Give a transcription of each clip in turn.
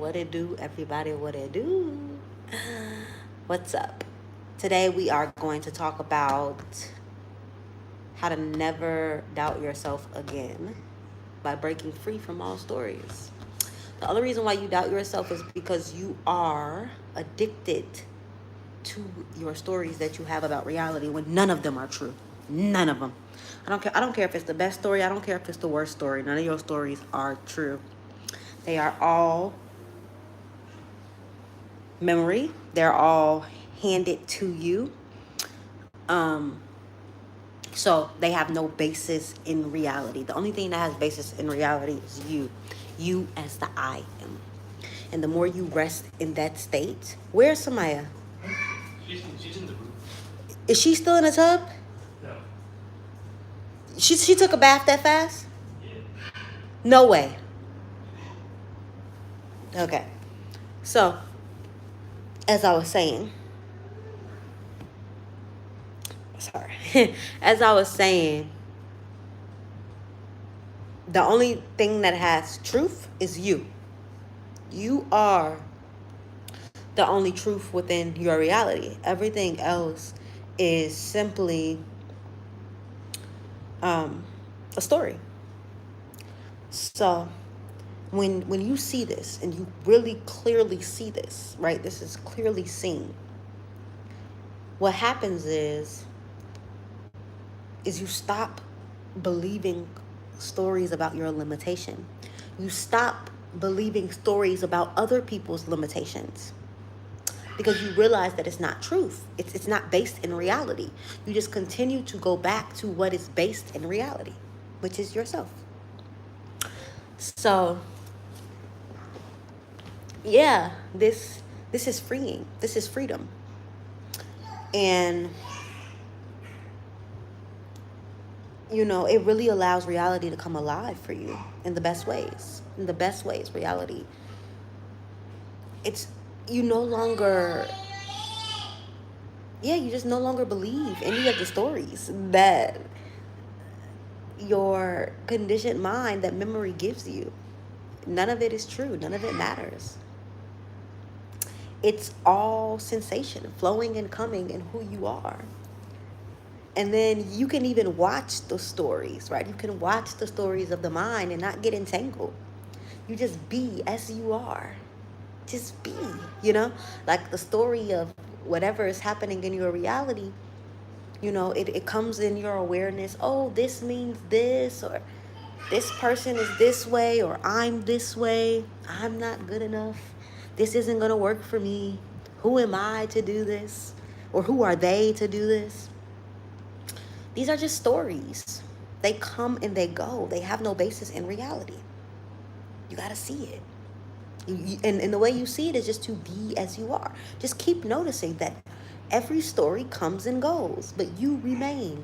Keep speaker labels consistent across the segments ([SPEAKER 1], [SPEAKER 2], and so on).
[SPEAKER 1] What it do, everybody? What it do? What's up? Today we are going to talk about how to never doubt yourself again by breaking free from all stories. The only reason why you doubt yourself is because you are addicted to your stories that you have about reality when none of them are true. None of them. I don't care if it's the best story. I don't care if it's the worst story. None of your stories are true. They are all memory. They're all handed to you. So they have no basis in reality. The only thing that has basis in reality is you. You as the I am. And the more you rest in that state, where's Samaya?
[SPEAKER 2] She's in the room.
[SPEAKER 1] Is she still in the tub?
[SPEAKER 2] No.
[SPEAKER 1] She took a bath that fast?
[SPEAKER 2] Yeah.
[SPEAKER 1] No way. Okay. So, as I was saying, as I was saying, the only thing that has truth is you. You are the only truth within your reality. Everything else is simply a story. So when you see this and you really clearly see this, right? This is clearly seen. What happens is you stop believing stories about your limitation. You stop believing stories about other people's limitations because you realize that it's not truth. It's not based in reality. You just continue to go back to what is based in reality, which is yourself. So, yeah, this is freeing. This is freedom. And you know, it really allows reality to come alive for you in the best ways. In the best ways, reality. It's, you no longer, you just no longer believe any of the stories that your conditioned mind, that memory gives you. None of it is true. None of it matters. It's all sensation, flowing and coming in who you are. And then you can even watch the stories, right? You can watch the stories of the mind and not get entangled. You just be as you are. Just be, you know? Like the story of whatever is happening in your reality, you know, it comes in your awareness. Oh, this means this, or this person is this way, or I'm this way. I'm not good enough. This isn't going to work for me. Who am I to do this? Or who are they to do this? These are just stories. They come and they go. They have no basis in reality. You got to see it. And the way you see it is just to be as you are. Just keep noticing that every story comes and goes, but you remain.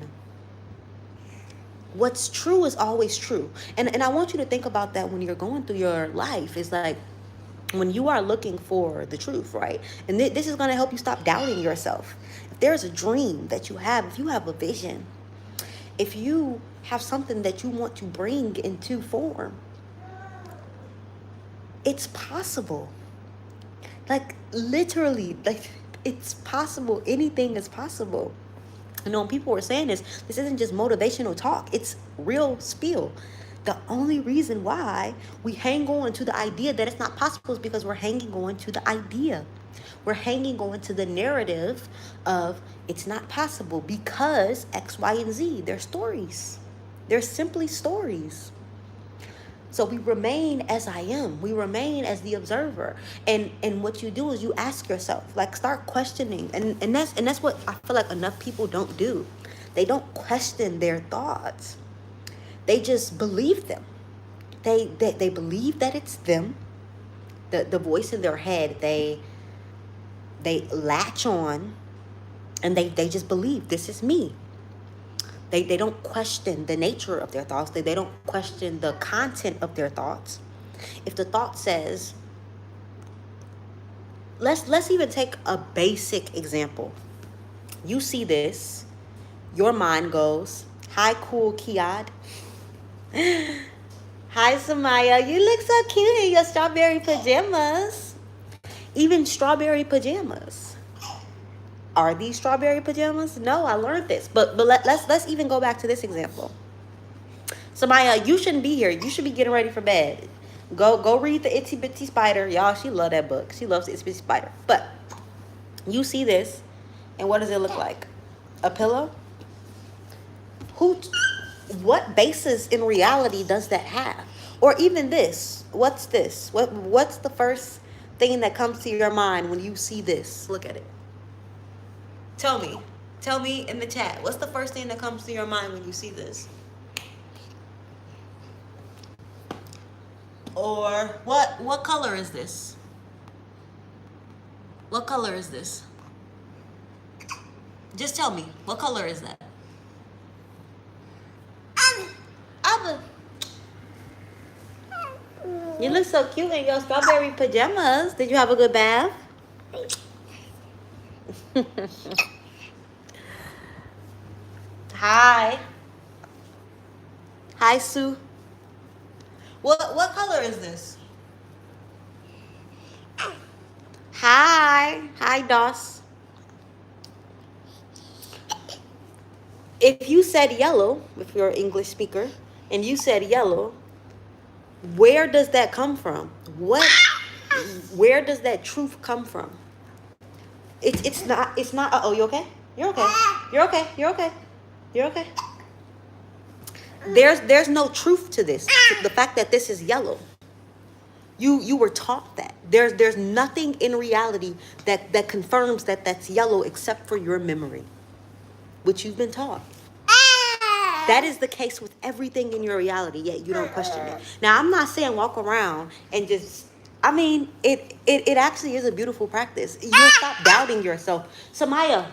[SPEAKER 1] What's true is always true. And I want you to think about that when you're going through your life. It's like when you are looking for the truth, right? And this is going to help you stop doubting yourself. If there's a dream that you have, if you have a vision, if you have something that you want to bring into form, it's possible. Like literally, like it's possible. Anything is possible. You know, when people were saying this isn't just motivational talk. It's real spiel. The only reason why we hang on to the idea that it's not possible is because we're hanging on to the idea. We're hanging on to the narrative of it's not possible because X, Y, and Z. They're stories. They're simply stories. So we remain as I am. We remain as the observer. And what you do is you ask yourself, like start questioning. And that's what I feel like enough people don't do. They don't question their thoughts. They just believe them. They believe that it's them. The voice in their head, they latch on and they just believe this is me. They don't question the nature of their thoughts. They don't question the content of their thoughts. If the thought says, let's even take a basic example. You see this, your mind goes, hi, cool Kiad. Hi, Samaya. You look so cute in your strawberry pajamas. Even strawberry pajamas. Are these strawberry pajamas? No, I learned this. But let's even go back to this example. Samaya, you shouldn't be here. You should be getting ready for bed. Go read the Itsy Bitsy Spider. Y'all, she love that book. She loves the Itsy Bitsy Spider. But you see this, and what does it look like? A pillow? What basis in reality does that have? Or even this. What's this? What's the first thing that comes to your mind when you see this? Look at it. Tell me. Tell me in the chat. What's the first thing that comes to your mind when you see this? Or what color is this? What color is this? Just tell me. What color is that? Abba. You look so cute in your strawberry pajamas. Did you have a good bath? Hi. Hi, Sue. What color is this? Hi. Hi, Doss. If you said yellow, if you're an English speaker, and you said yellow, where does that come from? Where does that truth come from? It's not, uh-oh, you okay? You're okay. You're okay. You're okay. You're okay. There's no truth to this. The fact that this is yellow. You were taught that. There's nothing in reality that confirms that that's yellow except for your memory, which you've been taught. That is the case with everything in your reality, yet you don't question it. Now, I'm not saying walk around and just, I mean, it actually is a beautiful practice. You'll stop doubting yourself. Samaya,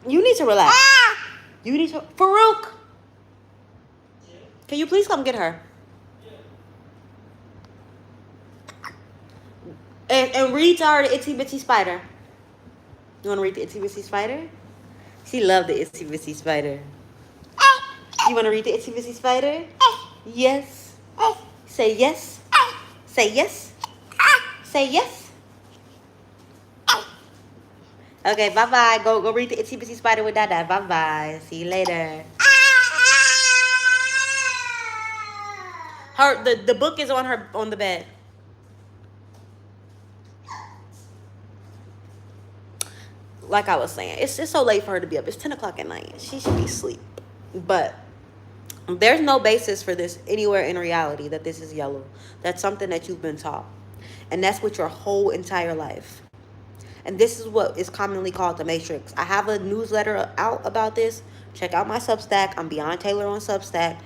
[SPEAKER 1] you need to relax. You need to, Farouk, can you please come get her? And read to her the Itsy Bitsy Spider. You want to read the Itsy Bitsy Spider? She loved the Itsy Bitsy Spider. You want to read the Itsy Bitsy Spider? Yes. Say yes. Say yes. Say yes. Okay, bye-bye. Go read the Itsy Bitsy Spider with Dada. Bye-bye. See you later. The book is on the bed. Like I was saying, it's so late for her to be up. It's 10 o'clock at night. She should be asleep. But there's no basis for this anywhere in reality that this is yellow. That's something that you've been taught. And that's with your whole entire life. And this is what is commonly called the Matrix. I have a newsletter out about this. Check out my Substack. I'm Beyond Taylor on Substack.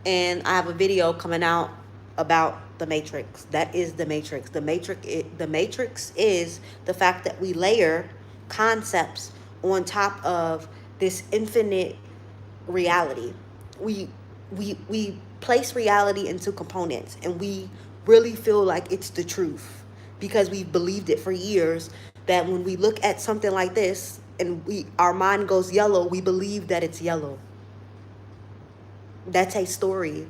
[SPEAKER 1] And I have a video coming out about the Matrix. That is the Matrix. The Matrix is the fact that we layer concepts on top of this infinite reality. We place reality into components, and we really feel like it's the truth because we've believed it for years, that when we look at something like this and our mind goes yellow, we believe that it's yellow. That's a story.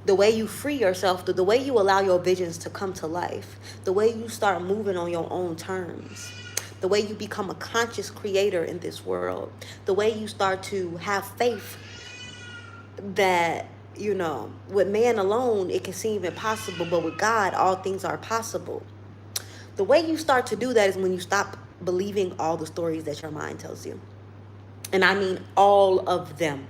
[SPEAKER 1] The way you free yourself, the way you allow your visions to come to life, the way you start moving on your own terms, the way you become a conscious creator in this world, the way you start to have faith that, you know, with man alone, it can seem impossible, but with God, all things are possible. The way you start to do that is when you stop believing all the stories that your mind tells you. And I mean all of them.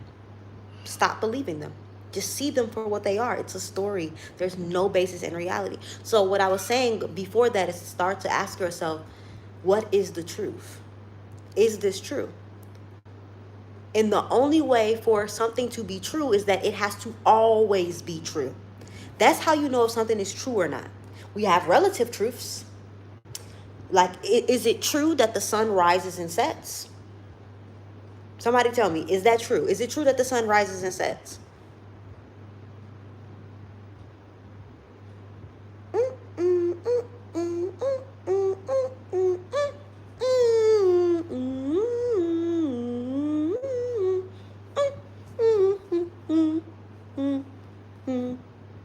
[SPEAKER 1] Stop believing them. Just see them for what they are. It's a story. There's no basis in reality. So what I was saying before that is start to ask yourself, what is the truth? Is this true? And the only way for something to be true is that it has to always be true. That's how you know if something is true or not. We have relative truths. Like, is it true that the sun rises and sets? Somebody tell me, is that true? Is it true that the sun rises and sets?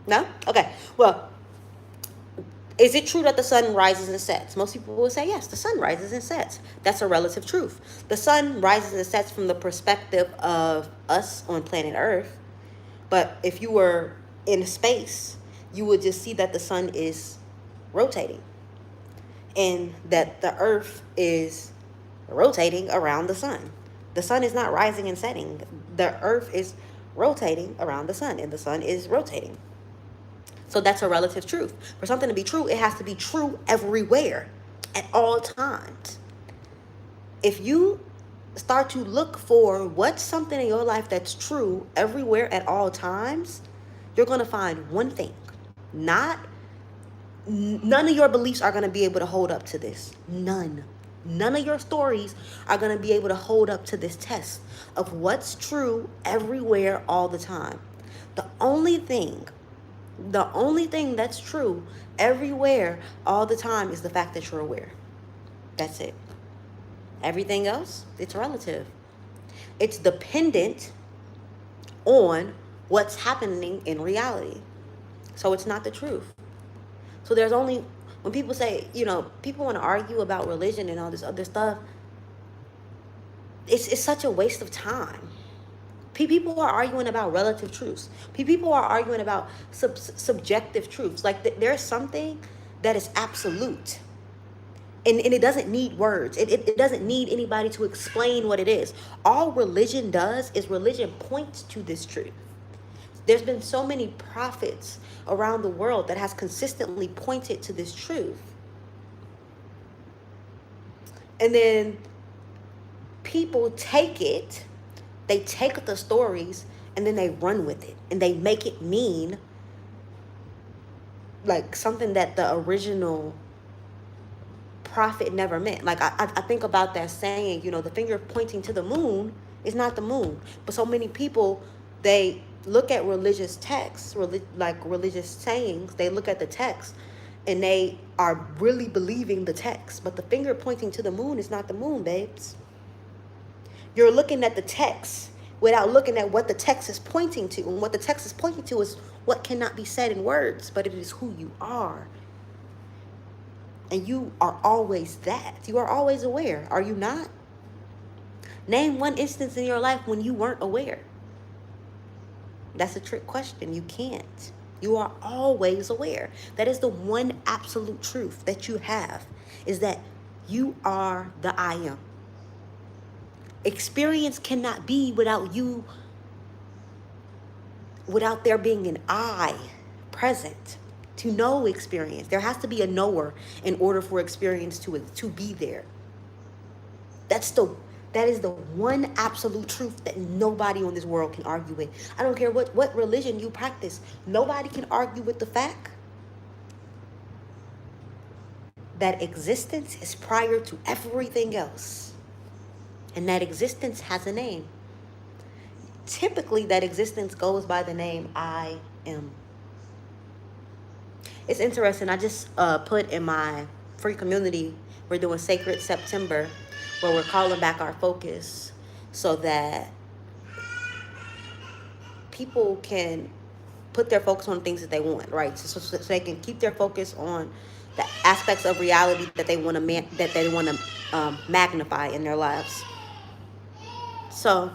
[SPEAKER 1] No? Okay. Well, is it true that the sun rises and sets? Most people will say yes, the sun rises and sets. That's a relative truth. The sun rises and sets from the perspective of us on planet Earth. But if you were in space, you would just see that the sun is rotating and that the Earth is rotating around the sun. The sun is not rising and setting. The Earth is rotating around the sun, and the sun is rotating. So that's a relative truth. For something to be true, it has to be true everywhere, at all times. If you start to look for what's something in your life that's true everywhere at all times, you're going to find one thing. None of your beliefs are going to be able to hold up to this. None of your stories are going to be able to hold up to this test of what's true everywhere all the time. The only thing that's true everywhere all the time is the fact that you're aware. That's it. Everything else, it's relative. It's dependent on what's happening in reality. So it's not the truth. So there's only, when people say, people want to argue about religion and all this other stuff, it's such a waste of time. People are arguing about relative truths. People are arguing about subjective truths. Like there's something that is absolute. And it doesn't need words. It doesn't need anybody to explain what it is. All religion does is religion points to this truth. There's been so many prophets around the world that has consistently pointed to this truth. And then people take it, they take the stories, and then they run with it. And they make it mean like something that the original prophet never meant. Like I think about that saying, the finger pointing to the moon is not the moon. But so many people, they look at religious texts, like religious sayings, they look at the text and they are really believing the text. But the finger pointing to the moon is not the moon, babes. You're looking at the text without looking at what the text is pointing to. And what the text is pointing to is what cannot be said in words, but it is who you are. And you are always that. You are always aware. Are you not? Name one instance in your life when you weren't aware. That's a trick question. You can't. You are always aware. That is the one absolute truth that you have, is that you are the I am. Experience cannot be without you, without there being an I present. To know experience, there has to be a knower in order for experience to be there. That is the one absolute truth that nobody on this world can argue with. I don't care what religion you practice. Nobody can argue with the fact that existence is prior to everything else. And that existence has a name. Typically, that existence goes by the name I am. It's interesting. I just put in my free community, we're doing Sacred September, where we're calling back our focus so that people can put their focus on things that they want, right? So they can keep their focus on the aspects of reality that they want to magnify in their lives. So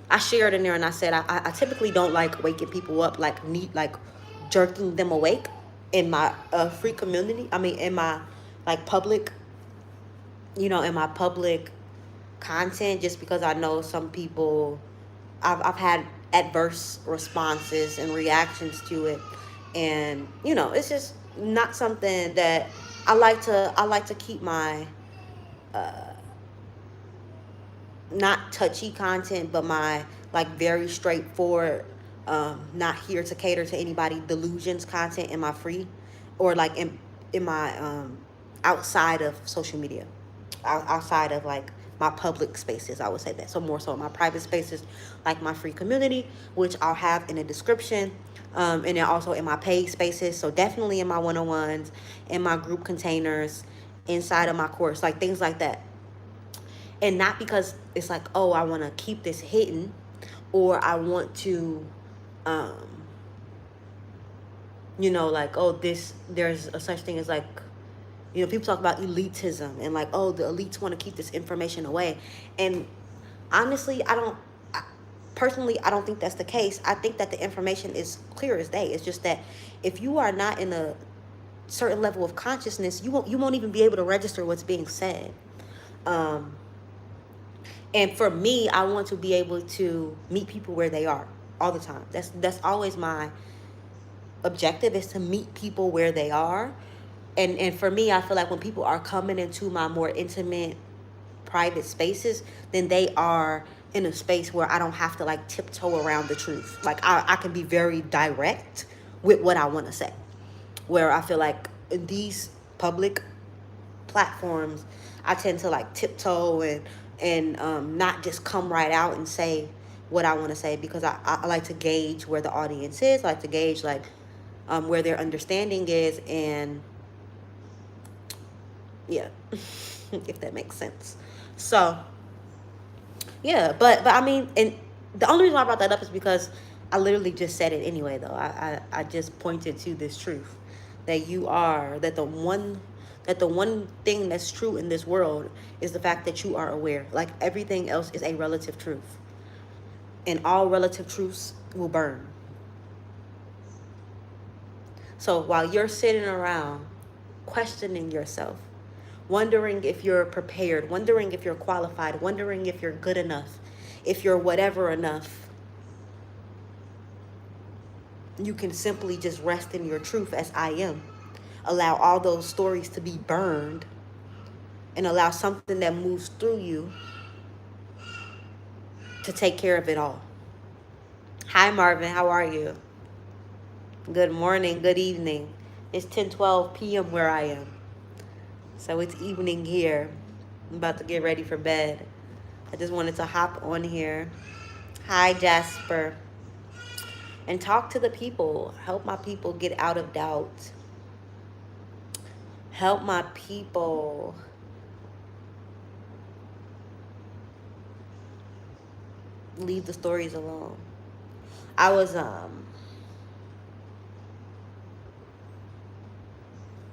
[SPEAKER 1] I shared in there and I said I typically don't like waking people up, like jerking them awake in my free community. I mean, in my public, in my public content, just because I know some people, I've had adverse responses and reactions to it, and it's just not something that I like to keep my not touchy content, but my very straightforward, not here to cater to anybody delusions content in my free, or in my outside of social media, outside of my public spaces, I would say that. So more so in my private spaces, like my free community, which I'll have in the description, and then also in my paid spaces. So definitely in my one-on-ones, in my group containers, inside of my course, things like that. And not because it's oh, I want to keep this hidden, or I want to like, oh, there's a such thing as like, people talk about elitism and like, oh, the elites want to keep this information away. And honestly, personally, I don't think that's the case. I think that the information is clear as day. It's just that if you are not in a certain level of consciousness, you won't even be able to register what's being said. And for me, I want to be able to meet people where they are all the time. That's always my objective, is to meet people where they are. And for me, I feel like when people are coming into my more intimate, private spaces, then they are in a space where I don't have to like tiptoe around the truth. Like I can be very direct with what I want to say. Where I feel like in these public platforms, I tend to like tiptoe and not just come right out and say what I want to say, because I like to gauge where the audience is. I like to gauge like where their understanding is, and yeah, if that makes sense. So yeah, but I mean, and the only reason why I brought that up is because I literally just said it anyway. Though I just pointed to this truth that the one thing that's true in this world is the fact that you are aware. Like everything else is a relative truth, and all relative truths will burn. So while you're sitting around questioning yourself, wondering if you're prepared, wondering if you're qualified, wondering if you're good enough, if you're whatever enough, you can simply just rest in your truth as I am. Allow all those stories to be burned, and allow something that moves through you to take care of it all. Hi, Marvin. How are you? Good morning. Good evening. It's 10:12 p.m. where I am. So it's evening here. I'm about to get ready for bed. I just wanted to hop on here. Hi, Jasper. And talk to the people. Help my people get out of doubt. Help my people leave the stories alone. I was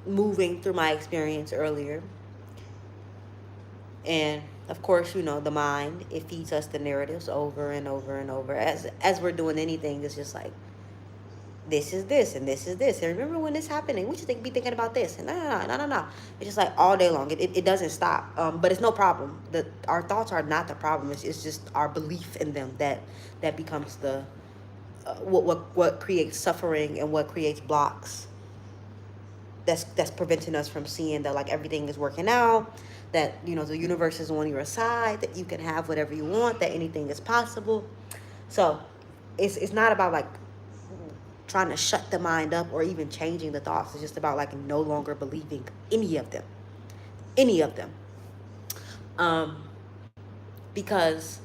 [SPEAKER 1] moving through my experience earlier, and of course, the mind, it feeds us the narratives over and over and over. As we're doing anything, it's just like, this is this and this is this, and remember when this happened, and we should be thinking about this, and no. It's just like all day long. It doesn't stop. But it's no problem. Our thoughts are not the problem. It's just our belief in them that becomes the what creates suffering, and what creates blocks. That's preventing us from seeing that like everything is working out, that the universe is on your side, that you can have whatever you want, that anything is possible. So it's not about like trying to shut the mind up or even changing the thoughts. It's just about like no longer believing any of them. Because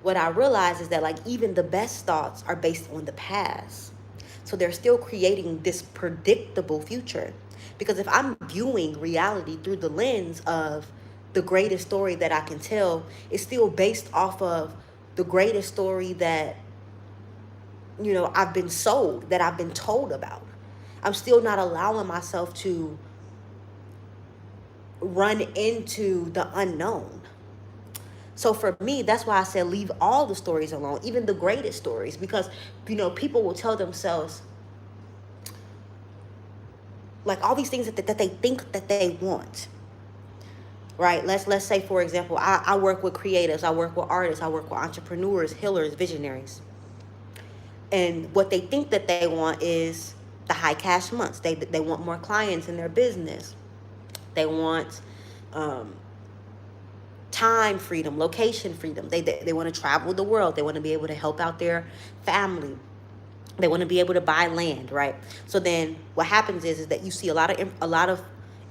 [SPEAKER 1] what I realize is that like even the best thoughts are based on the past. So they're still creating this predictable future. Because if I'm viewing reality through the lens of the greatest story that I can tell, it's still based off of the greatest story that I've been sold, that I've been told about. I'm still not allowing myself to run into the unknown. So for me, that's why I said leave all the stories alone, even the greatest stories, because people will tell themselves like all these things that they think that they want. Right? Let's say, for example, I work with creatives, I work with artists, I work with entrepreneurs, healers, visionaries. And what they think that they want is the high cash months. They want more clients in their business. They want time freedom, location freedom. They want to travel the world. They want to be able to help out their family. They want to be able to buy land, right? So then what happens is that you see a lot of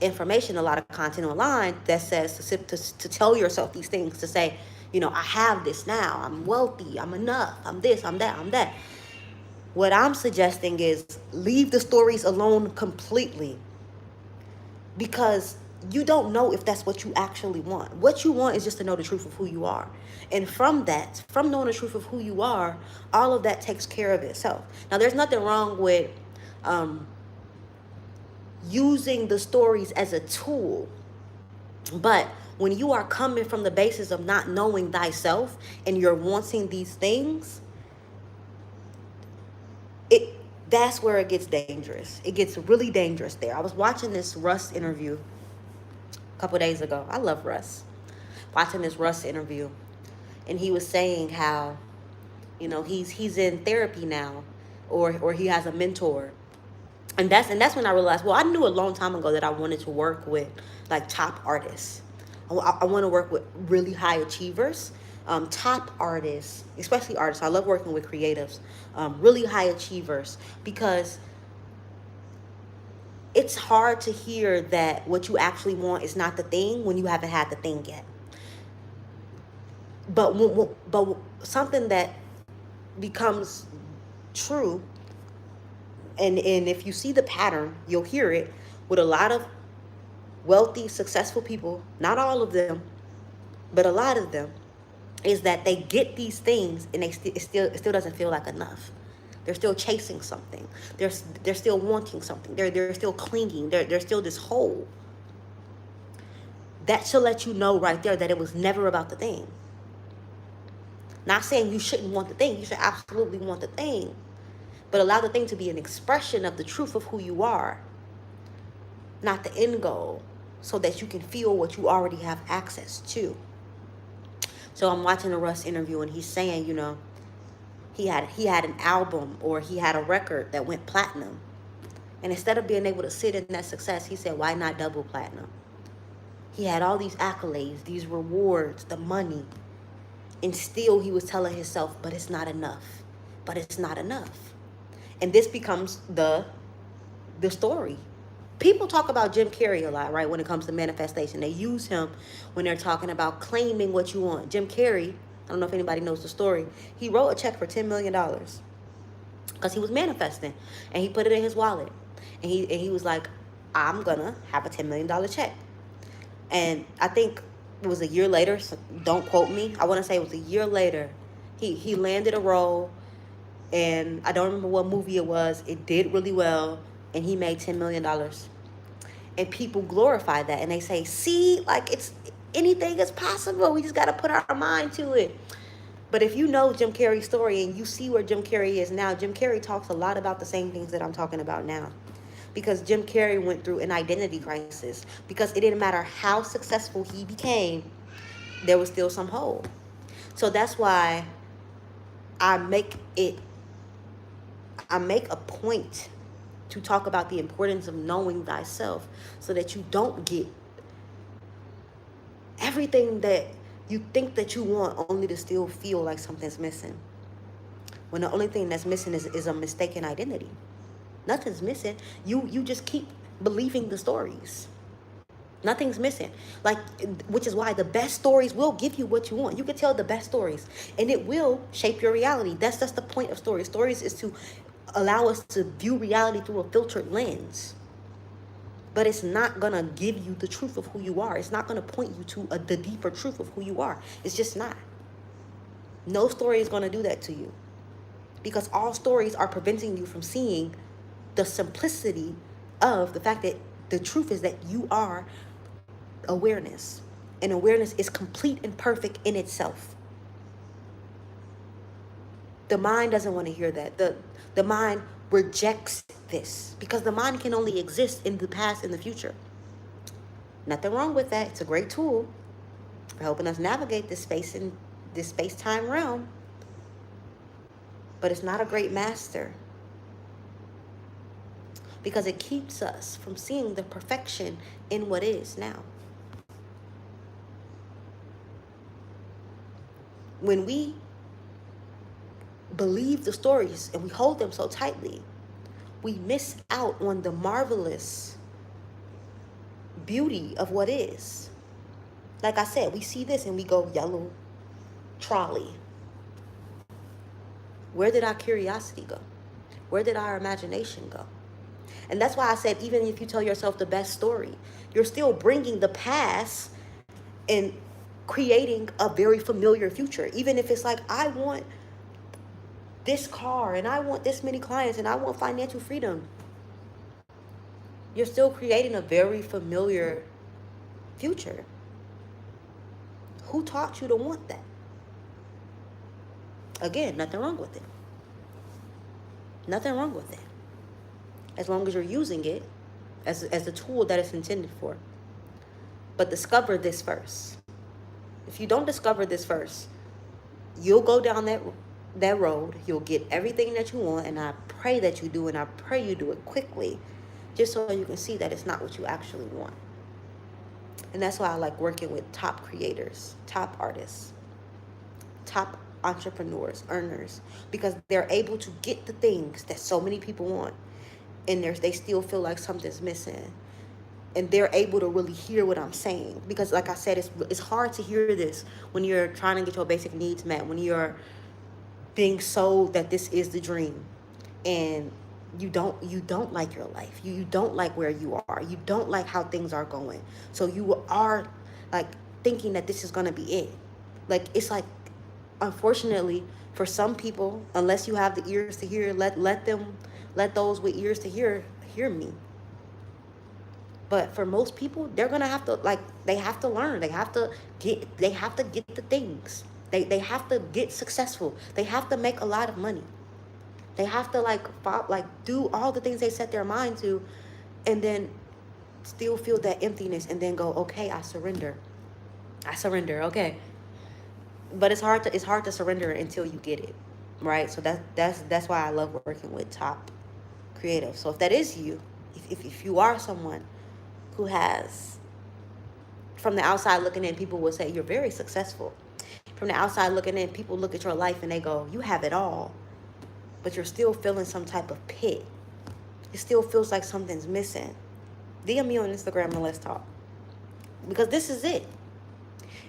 [SPEAKER 1] information, a lot of content online that says to tell yourself these things, to say, I have this now, I'm wealthy, I'm enough, I'm this, I'm that, I'm that. What I'm suggesting is leave the stories alone completely, because you don't know if that's what you actually want. What you want is just to know the truth of who you are. And from knowing the truth of who you are, all of that takes care of itself. Now, there's nothing wrong with using the stories as a tool. But when you are coming from the basis of not knowing thyself and you're wanting these things, it that's where it gets dangerous. It gets really dangerous there. I was watching this Russ interview a couple days ago. I love Russ. Watching this Russ interview, and he was saying how, he's in therapy now, or he has a mentor. And that's when I realized, well, I knew a long time ago that I wanted to work with like top artists. I want to work with really high achievers, top artists, especially artists. I love working with creatives, really high achievers, because it's hard to hear that what you actually want is not the thing when you haven't had the thing yet. But something that becomes true, and if you see the pattern, you'll hear it with a lot of wealthy, successful people, not all of them, but a lot of them, is that they get these things and it still doesn't feel like enough. They're still chasing something. They're still wanting something. They're still clinging. They're still this hole. That should let you know right there that it was never about the thing. Not saying you shouldn't want the thing. You should absolutely want the thing. But allow the thing to be an expression of the truth of who you are, not the end goal, so that you can feel what you already have access to. So I'm watching a Russ interview, and he's saying, he had an album, or he had a record that went platinum. And instead of being able to sit in that success, he said, why not double platinum? He had all these accolades, these rewards, the money. And still he was telling himself, but it's not enough. But it's not enough. And this becomes the story. People talk about Jim Carrey a lot, right, when it comes to manifestation. They use him when they're talking about claiming what you want. Jim Carrey, I don't know if anybody knows the story, he wrote a check for $10 million because he was manifesting, and he put it in his wallet. And he was like, I'm going to have a $10 million check. And I think it was a year later, so don't quote me. I want to say it was a year later. He landed a role, and I don't remember what movie it was. It did really well, and he made $10 million. And people glorify that, and they say, see, like, it's anything is possible. We just got to put our mind to it. But if you know Jim Carrey's story and you see where Jim Carrey is now, Jim Carrey talks a lot about the same things that I'm talking about now. Because Jim Carrey went through an identity crisis. Because it didn't matter how successful he became, there was still some hole. So that's why I make a point to talk about the importance of knowing thyself, so that you don't get everything that you think that you want, only to still feel like something's missing. When the only thing that's missing is a mistaken identity. Nothing's missing. You just keep believing the stories. Nothing's missing. Which is why the best stories will give you what you want. You can tell the best stories, and it will shape your reality. That's just the point of stories. Stories is to allow us to view reality through a filtered lens. But it's not going to give you the truth of who you are. It's not going to point you to the deeper truth of who you are. It's just not. No story is going to do that to you. Because all stories are preventing you from seeing the simplicity of the fact that the truth is that you are awareness. And awareness is complete and perfect in itself. The mind doesn't want to hear that. The mind rejects this, because the mind can only exist in the past and the future. Nothing wrong with that. It's a great tool for helping us navigate this space and this space-time realm. But it's not a great master, because it keeps us from seeing the perfection in what is now. When we believe the stories and we hold them so tightly, we miss out on the marvelous beauty of what is. Like I said, we see this and we go, yellow trolley. Where did our curiosity go? Where did our imagination go? And that's why I said, even if you tell yourself the best story, you're still bringing the past and creating a very familiar future. Even if it's like, I want this car, and I want this many clients, and I want financial freedom. You're still creating a very familiar future. Who taught you to want that? Again, nothing wrong with it. Nothing wrong with it. As long as you're using it as the tool that it's intended for. But discover this first. If you don't discover this first, you'll go down that road. You'll get everything that you want, and I pray that you do, and I pray you do it quickly, just so you can see that it's not what you actually want. And that's why I like working with top creators, top artists, top entrepreneurs, earners, because they're able to get the things that so many people want, and they still feel like something's missing. And they're able to really hear what I'm saying. Because like I said, it's hard to hear this when you're trying to get your basic needs met, when you're being sold that this is the dream, and you don't like your life. You don't like where you are. You don't like how things are going. So you are like thinking that this is gonna be it. Like, it's like, unfortunately, for some people, unless you have the ears to hear, let those with ears to hear me. But for most people, they're gonna have to, like, they have to learn. They have to get the things. They have to get successful. They have to make a lot of money. They have to do all the things they set their mind to, and then still feel that emptiness, and then go, okay, I surrender. Okay. But it's hard to surrender until you get it, right? So that's why I love working with top creatives. So if that is you, if you are someone who has, from the outside looking in, people will say you're very successful. From the outside looking in, people look at your life and they go, you have it all, but you're still feeling some type of pit. It still feels like something's missing. DM me on Instagram and let's talk. Because this is it.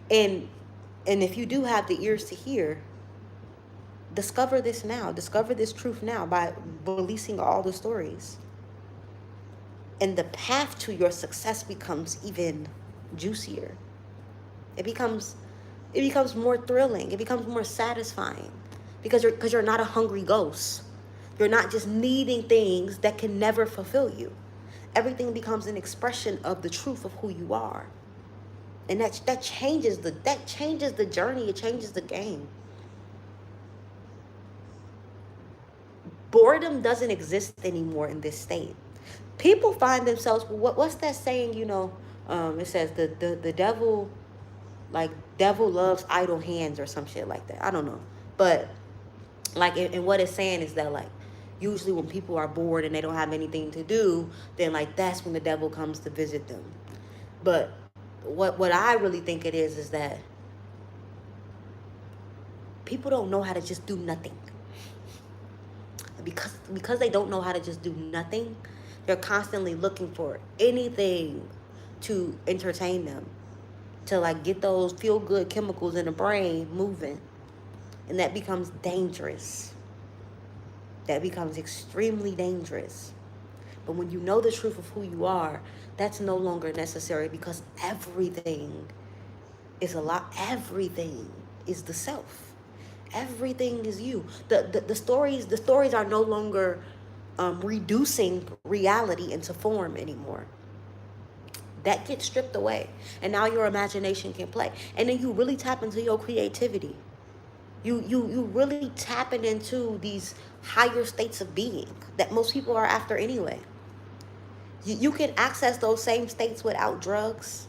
[SPEAKER 1] And if you do have the ears to hear, discover this now. Discover this truth now by releasing all the stories. And the path to your success becomes even juicier. It becomes more thrilling. It becomes more satisfying, because you're not a hungry ghost. You're not just needing things that can never fulfill you. Everything becomes an expression of the truth of who you are. And that changes the journey. It changes the game. Boredom doesn't exist anymore in this state. People find themselves, what's that saying, it says the devil loves idle hands or some shit like that. I don't know. But like, and what it's saying is that, like, usually when people are bored and they don't have anything to do, then like that's when the devil comes to visit them. But what I really think it is that people don't know how to just do nothing. Because they don't know how to just do nothing, they're constantly looking for anything to entertain them, to like get those feel-good chemicals in the brain moving. And that becomes dangerous. That becomes extremely dangerous. But when you know the truth of who you are, that's no longer necessary, because everything is everything is the self. Everything is you. The stories are no longer reducing reality into form anymore. That gets stripped away, and now your imagination can play. And then you really tap into your creativity. You really tapping into these higher states of being that most people are after anyway. You can access those same states without drugs.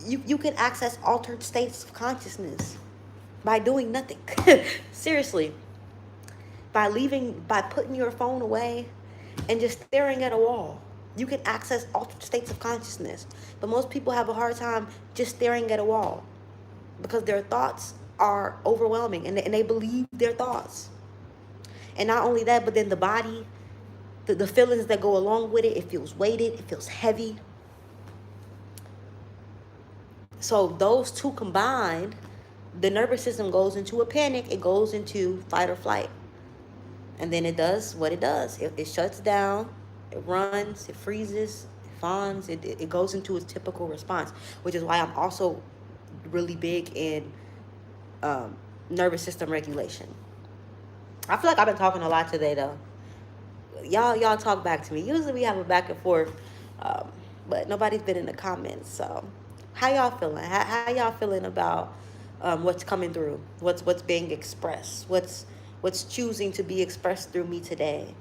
[SPEAKER 1] You can access altered states of consciousness by doing nothing. Seriously. By putting your phone away and just staring at a wall. You can access altered states of consciousness. But most people have a hard time just staring at a wall, because their thoughts are overwhelming, and they believe their thoughts. And not only that, but then the body, the feelings that go along with it, it feels weighted, it feels heavy. So those two combined, the nervous system goes into a panic. It goes into fight or flight. And then it does what it does. It shuts down, it runs, it freezes, it fawns, it goes into its typical response, which is why I'm also really big in nervous system regulation. I feel like I've been talking a lot today, though. Y'all talk back to me. Usually we have a back and forth, um, but nobody's been in the comments. So, how y'all feeling? How y'all feeling about what's coming through? What's being expressed? What's choosing to be expressed through me today?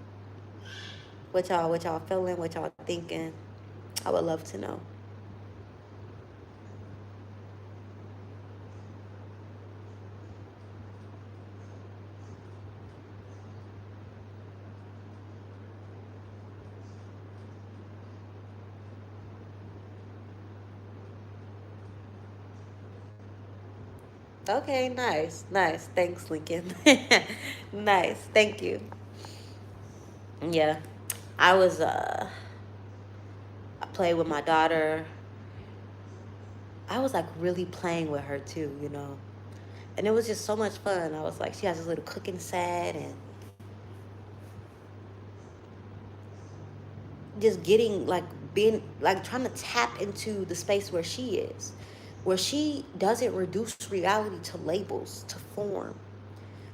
[SPEAKER 1] What y'all feeling? What y'all thinking? I would love to know. Okay, nice. Thanks, Lincoln. Nice, thank you. Yeah, I was I played with my daughter. I was like really playing with her too, and it was just so much fun. I was like, she has this little cooking set, and just getting like being like trying to tap into the space where she doesn't reduce reality to labels, to form.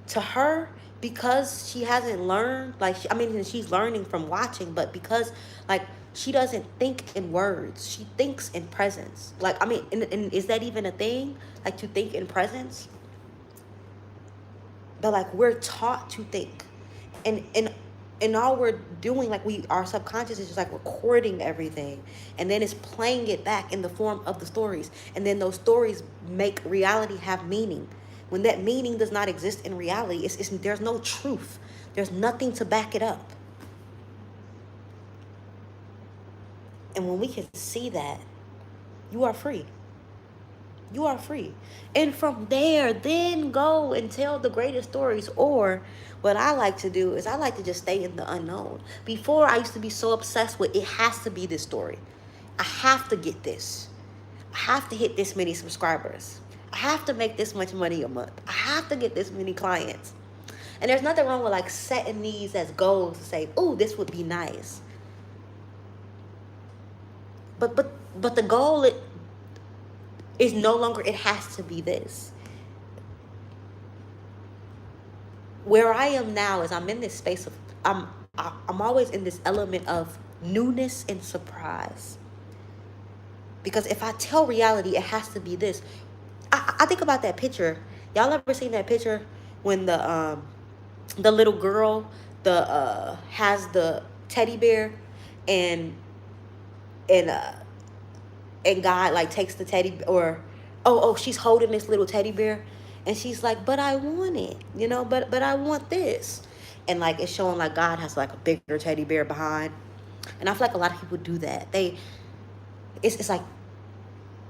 [SPEAKER 1] To her, because she hasn't learned, like, I mean, she's learning from watching, but because, like, she doesn't think in words, she thinks in presence. Like, I mean, and is that even a thing? Like, to think in presence? But, like, we're taught to think. And all we're doing, like, our subconscious is just like recording everything, and then it's playing it back in the form of the stories, and then those stories make reality have meaning. When that meaning does not exist in reality, there's no truth, there's nothing to back it up. And when we can see that, you are free. You are free. And from there, then go and tell the greatest stories. Or what I like to do is I like to just stay in the unknown. Before, I used to be so obsessed with, it has to be this story. I have to get this. I have to hit this many subscribers. I have to make this much money a month. I have to get this many clients. And there's nothing wrong with like setting these as goals to say, oh, this would be nice. But the goal is no longer, it has to be this. Where I am now is I'm in this space of, I'm always in this element of newness and surprise. Because if I tell reality it has to be this, I think about that picture. Y'all ever seen that picture when the little girl has the teddy bear, and and uh and God like takes the teddy, or she's holding this little teddy bear, and she's like, but I want it, but I want this, and like it's showing like God has like a bigger teddy bear behind. And I feel like a lot of people do that. It's like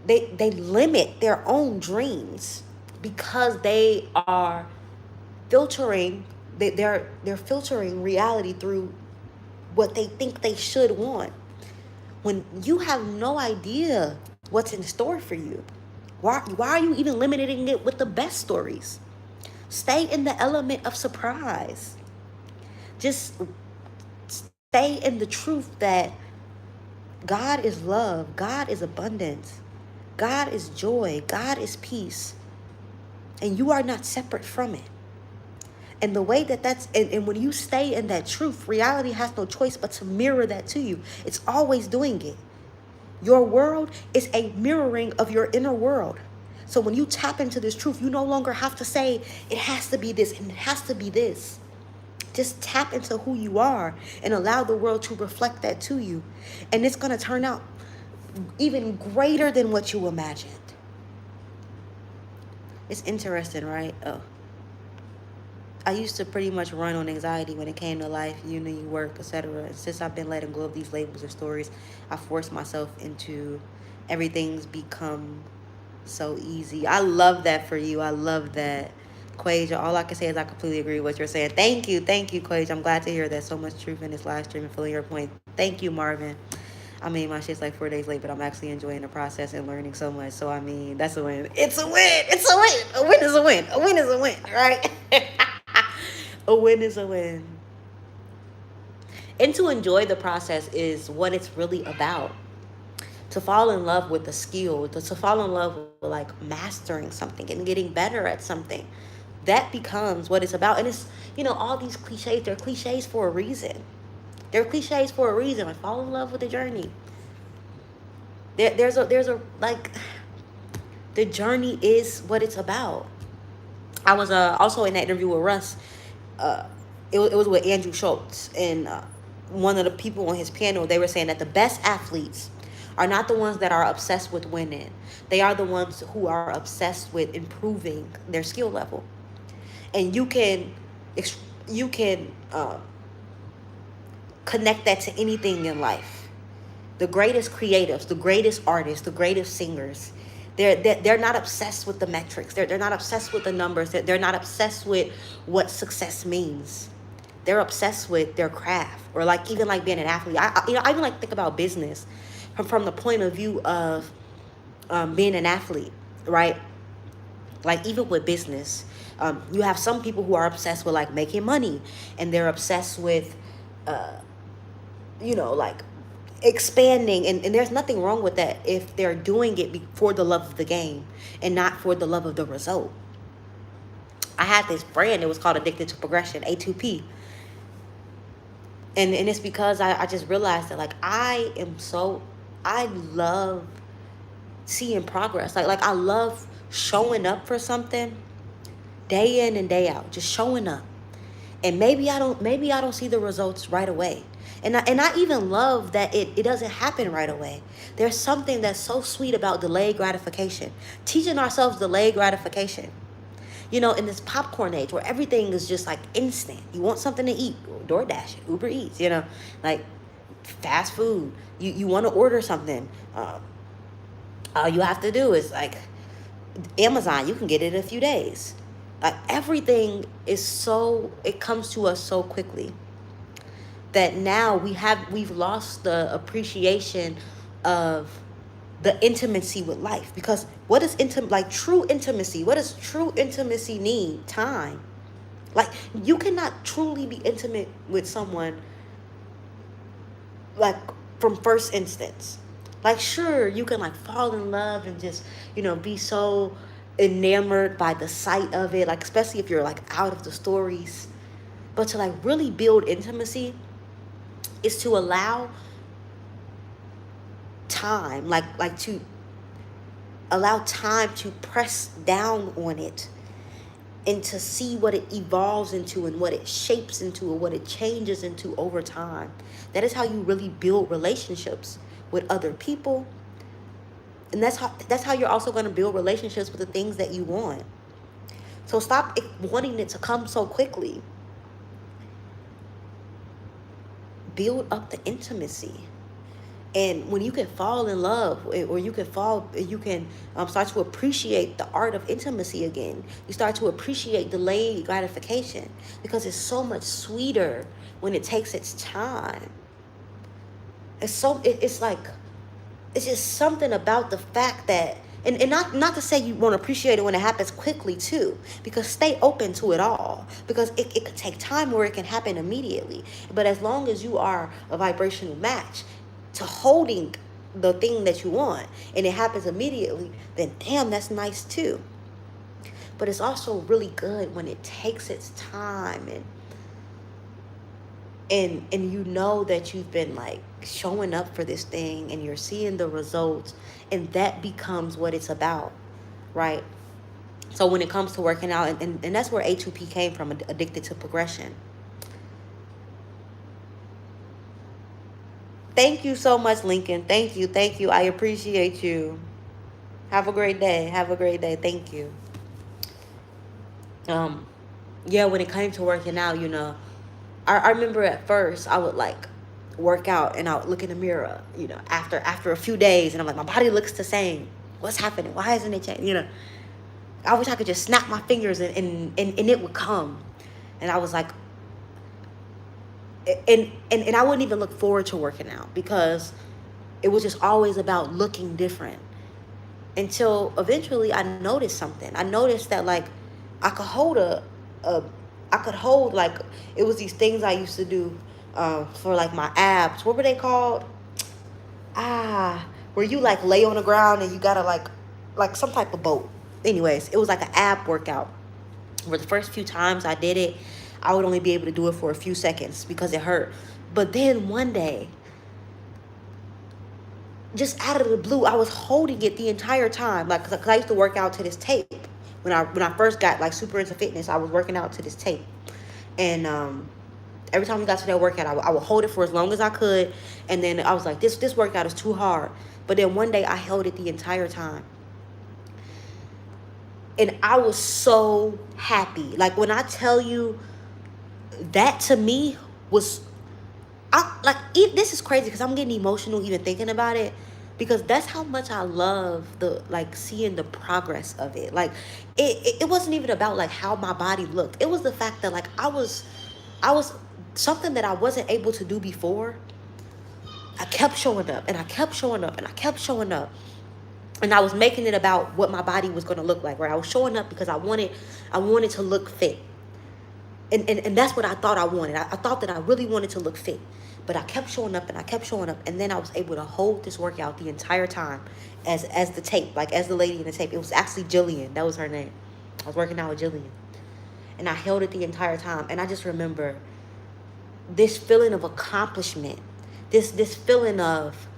[SPEAKER 1] they limit their own dreams because they are filtering, they're filtering reality through what they think they should want, when you have no idea what's in store for you. Why are you even limiting it with the best stories? Stay in the element of surprise. Just stay in the truth that God is love, God is abundance, God is joy, God is peace, and you are not separate from it. And the way and when you stay in that truth, reality has no choice but to mirror that to you. It's always doing it. Your world is a mirroring of your inner world. So when you tap into this truth, you no longer have to say, it has to be this and it has to be this. Just tap into who you are and allow the world to reflect that to you. And it's going to turn out even greater than what you imagined. It's interesting, right? I used to pretty much run on anxiety when it came to life, uni, work, etc. And since I've been letting go of these labels or stories, I forced myself into everything's become so easy. I love that for you. I love that. Quaja, all I can say is I completely agree with what you're saying. Thank you, Quaja. I'm glad to hear that. So much truth in this live stream and feeling your point. Thank you, Marvin. I mean, my shit's like 4 days late, but I'm actually enjoying the process and learning so much. So, I mean, that's a win. It's a win. It's a win. A win is a win. A win is a win, right? A win is a win. And to enjoy the process is what it's really about. To fall in love with the skill, to fall in love with like mastering something and getting better at something. That becomes what it's about. And it's, all these cliches, they're cliches for a reason. They're cliches for a reason. Like, fall in love with the journey. There's a like, the journey is what it's about. I was also in that interview with Russ. It was with Andrew Schultz, and one of the people on his panel, they were saying that the best athletes are not the ones that are obsessed with winning. They are the ones who are obsessed with improving their skill level. And you can connect that to anything in life. The greatest creatives, the greatest artists, the greatest singers, they're not obsessed with the metrics. They're not obsessed with the numbers. They're not obsessed with what success means. They're obsessed with their craft, or like even like being an athlete. I even like think about business from the point of view of being an athlete, right? Like even with business, you have some people who are obsessed with like making money, and they're obsessed with like expanding, and there's nothing wrong with that if they're doing it for the love of the game and not for the love of the result. I had this brand, it was called Addicted to Progression, A2P. And it's because I just realized that like I love seeing progress. Like I love showing up for something day in and day out, just showing up. And maybe I don't see the results right away. And I even love that it doesn't happen right away. There's something that's so sweet about delayed gratification. Teaching ourselves delayed gratification. In this popcorn age where everything is just like instant. You want something to eat, DoorDash, Uber Eats, like fast food. You want to order something. All you have to do is like Amazon. You can get it in a few days. Like everything it comes to us so quickly that now we've lost the appreciation of the intimacy with life. Because what is true intimacy? What does true intimacy need? Time. Like you cannot truly be intimate with someone like from first instance. Like sure, you can like fall in love and just, be so enamored by the sight of it, like especially if you're like out of the stories. But to like really build intimacy is to allow time, like to allow time to press down on it and to see what it evolves into and what it shapes into and what it changes into over time. That is how you really build relationships with other people. And that's how you're also going to build relationships with the things that you want. So stop wanting it to come so quickly. Build up the intimacy. And when you can fall in love, or you can start to appreciate the art of intimacy again. You start to appreciate delayed gratification because it's so much sweeter when it takes its time. It's just something about the fact that, and not to say you won't appreciate it when it happens quickly too, because stay open to it all, because it could take time or it can happen immediately. But as long as you are a vibrational match to holding the thing that you want and it happens immediately, then damn, that's nice too. But it's also really good when it takes its time and you know that you've been like showing up for this thing and you're seeing the results, and that becomes what it's about, right? So when it comes to working out, and that's where A2P came from, Addicted to Progression. Thank you so much, Lincoln. Thank you. I appreciate you. Have a great day. Thank you. Yeah, when it came to working out, I remember at first I would like work out and I would look in the mirror, after a few days, and I'm like, my body looks the same. What's happening? Why isn't it changing? I wish I could just snap my fingers and it would come. And I was like, and I wouldn't even look forward to working out because it was just always about looking different. Until eventually I noticed something. I noticed that like I could hold like, it was these things I used to do for like my abs. What were they called? Where you like lay on the ground and you gotta like some type of boat. Anyways, it was like an ab workout where the first few times I did it, I would only be able to do it for a few seconds because it hurt. But then one day, just out of the blue, I was holding it the entire time. Like, cause I used to work out to this tape. When I first got like super into fitness, I was working out to this tape. And every time we got to that workout, I would hold it for as long as I could. And then I was like, this workout is too hard. But then one day I held it the entire time. And I was so happy. Like, when I tell you, that to me was, this is crazy because I'm getting emotional even thinking about it, because that's how much I love seeing the progress of it. Like, it wasn't even about like how my body looked. It was the fact that like I was something that I wasn't able to do before. I kept showing up and I kept showing up and I kept showing up. And I was making it about what my body was going to look like, right? I was showing up because I wanted to look fit. And that's what I thought I wanted. I thought that I really wanted to look fit. But I kept showing up and I kept showing up. And then I was able to hold this workout the entire time as the tape, like as the lady in the tape. It was actually Jillian. That was her name. I was working out with Jillian. And I held it the entire time. And I just remember this feeling of accomplishment. This feeling of,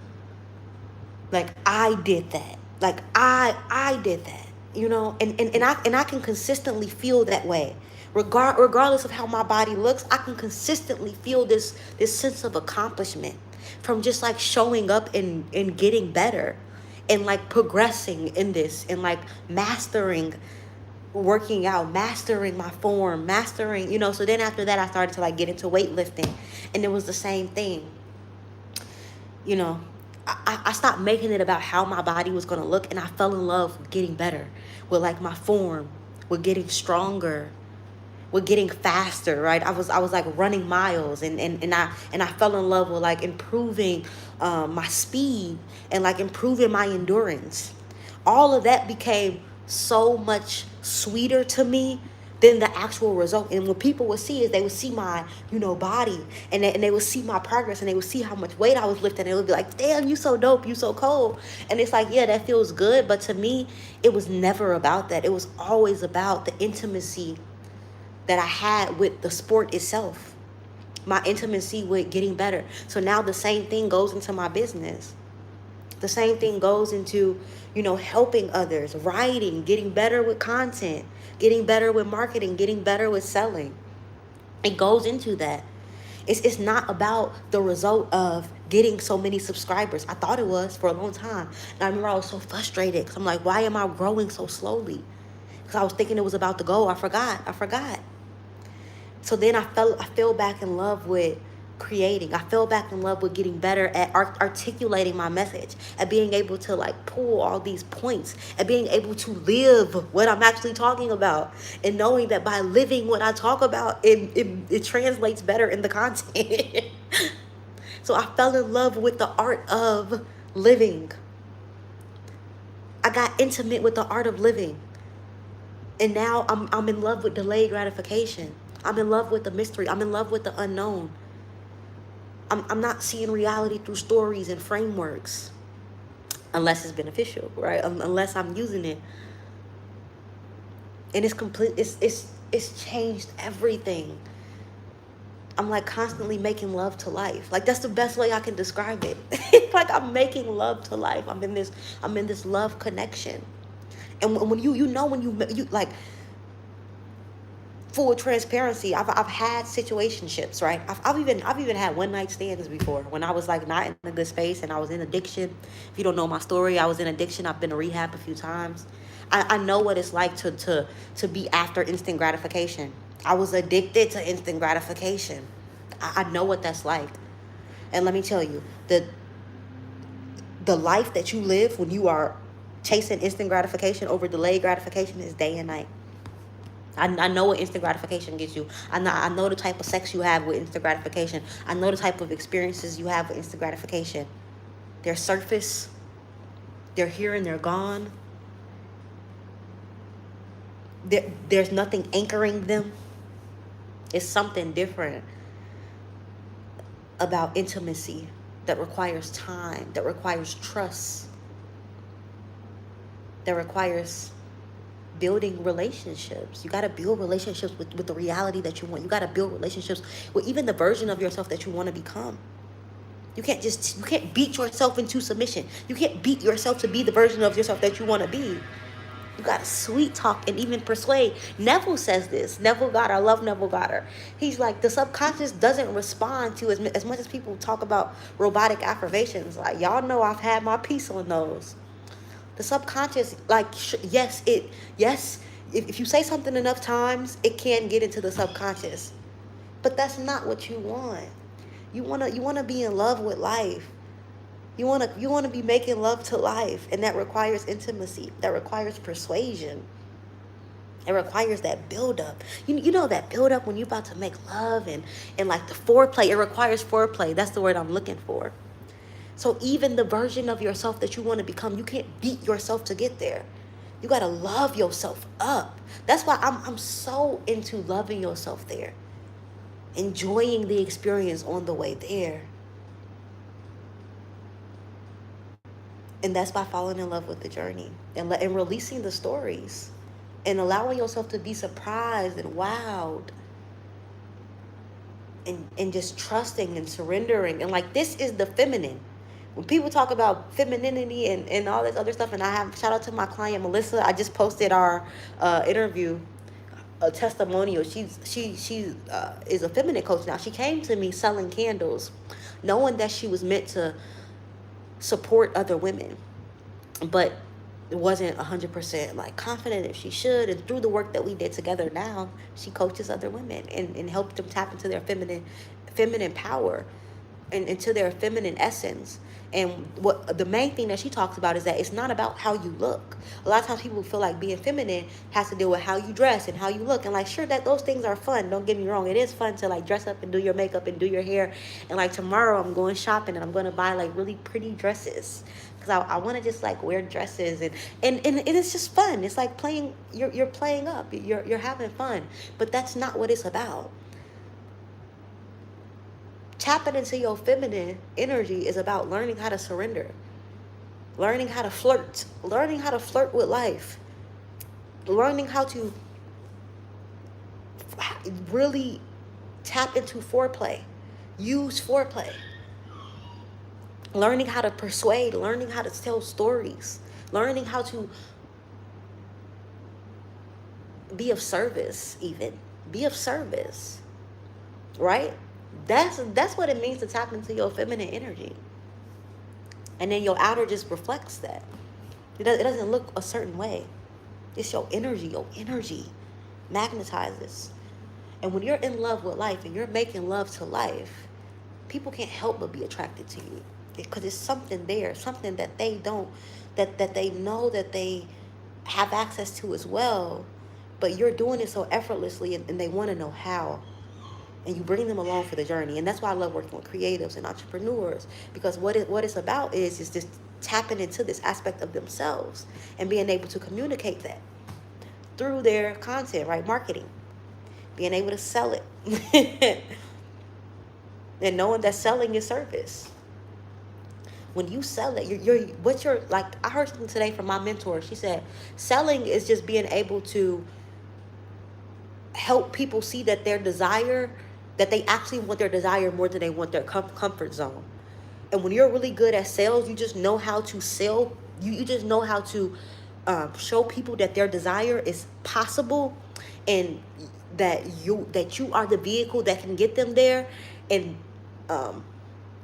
[SPEAKER 1] like, I did that. Like, I did that, you know? And I can consistently feel that way. Regardless of how my body looks, I can consistently feel this sense of accomplishment from just like showing up and getting better and like progressing in this and like mastering working out, mastering my form, mastering, you know. So then after that, I started to like get into weightlifting, and it was the same thing, you know. I stopped making it about how my body was going to look, and I fell in love with getting better, with like my form, with getting stronger, with getting faster, right? I was like running miles, and I fell in love with like improving my speed and like improving my endurance. All of that became so much sweeter to me than the actual result. And what people would see is they would see my, you know, body, and they would see my progress, and they would see how much weight I was lifting, and it would be like, damn, you so dope, you so cold. And it's like, yeah, that feels good. But to me, it was never about that. It was always about the intimacy that I had with the sport itself, my intimacy with getting better. So now the same thing goes into my business. The same thing goes into, you know, helping others, writing, getting better with content, getting better with marketing, getting better with selling. It goes into that. It's not about the result of getting so many subscribers. I thought it was for a long time. And I remember I was so frustrated because I'm like, why am I growing so slowly? Because I was thinking it was about the goal. I forgot. So then I fell back in love with creating. I fell back in love with getting better at articulating my message, at being able to like pull all these points, at being able to live what I'm actually talking about, and knowing that by living what I talk about, it translates better in the content. So I fell in love with the art of living. I got intimate with the art of living. And now I'm in love with delayed gratification. I'm in love with the mystery. I'm in love with the unknown. I'm not seeing reality through stories and frameworks, unless it's beneficial, right? Unless I'm using it. And it's changed everything. I'm like constantly making love to life. Like, that's the best way I can describe it. It's like I'm making love to life. I'm in this love connection. And when you like, full transparency, I've had situationships, right? I've even had one night stands before when I was like not in a good space, and I was in addiction. If you don't know my story, I was in addiction. I've been to rehab a few times. I know what it's like to be after instant gratification. I was addicted to instant gratification. I know what that's like. And let me tell you, the life that you live when you are chasing instant gratification over delayed gratification is day and night. I know what instant gratification gets you. I know the type of sex you have with instant gratification. I know the type of experiences you have with instant gratification. They're surface. They're here and they're gone. There's nothing anchoring them. It's something different about intimacy that requires time, that requires trust, that requires building relationships. You got to build relationships with the reality that you want. You got to build relationships with even the version of yourself that you want to become. You can't beat yourself into submission. You can't beat yourself to be the version of yourself that you want to be. You got to sweet talk and even persuade. Neville says this. Neville Goddard. I love Neville Goddard. He's like, the subconscious doesn't respond to as much as people talk about robotic affirmations. Like, y'all know I've had my piece on those. The subconscious, like, yes, if you say something enough times, it can get into the subconscious. But that's not what you want. You wanna be in love with life. You wanna be making love to life, and that requires intimacy. That requires persuasion. It requires that buildup. You know that buildup when you're about to make love and like the foreplay. It requires foreplay. That's the word I'm looking for. So even the version of yourself that you want to become, you can't beat yourself to get there. You gotta love yourself up. That's why I'm so into loving yourself there. Enjoying the experience on the way there. And that's by falling in love with the journey and releasing the stories and allowing yourself to be surprised and wowed and just trusting and surrendering. And like, this is the feminine. When people talk about femininity and all this other stuff, and I have shout out to my client Melissa. I just posted our interview, a testimonial. She is a feminine coach now. She came to me selling candles, knowing that she was meant to support other women, but it wasn't 100% like confident if she should. And through the work that we did together, now she coaches other women and helped them tap into their feminine power and into their feminine essence. And what the main thing that she talks about is that it's not about how you look. A lot of times people feel like being feminine has to deal with how you dress and how you look. And like, sure, that those things are fun. Don't get me wrong. It is fun to like dress up and do your makeup and do your hair. And like tomorrow I'm going shopping and I'm going to buy like really pretty dresses. Because I want to just like wear dresses and it's just fun. It's like playing, you're playing up. You're having fun. But that's not what it's about. Tapping into your feminine energy is about learning how to surrender, learning how to flirt with life, learning how to really tap into foreplay, use foreplay, learning how to persuade, learning how to tell stories, learning how to be of service, right? That's what it means to tap into your feminine energy. And then your outer just reflects that. It doesn't look a certain way. It's your energy. Your energy magnetizes. And when you're in love with life and you're making love to life, people can't help but be attracted to you. Because it's something there, something that they don't, that they know that they have access to as well. But you're doing it so effortlessly and they want to know how. And you bring them along for the journey. And that's why I love working with creatives and entrepreneurs, because what it's about is just tapping into this aspect of themselves and being able to communicate that through their content, right? Marketing, being able to sell it and knowing that selling is service. When you sell it, you're like, I heard something today from my mentor. She said, selling is just being able to help people see that their desire, that they actually want their desire more than they want their comfort zone. And when you're really good at sales, you just know how to sell. You just know how to show people that their desire is possible, and that you are the vehicle that can get them there, and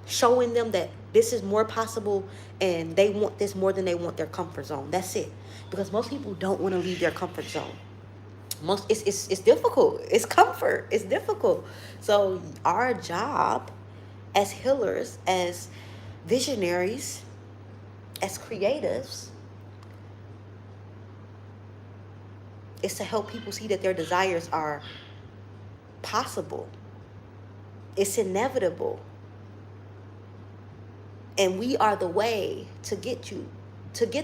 [SPEAKER 1] showing them that this is more possible and they want this more than they want their comfort zone. That's it. Because most people don't want to leave their comfort zone. It's difficult. It's comfort. It's difficult. So our job as healers, as visionaries, as creatives, is to help people see that their desires are possible. It's inevitable. And we are the way to get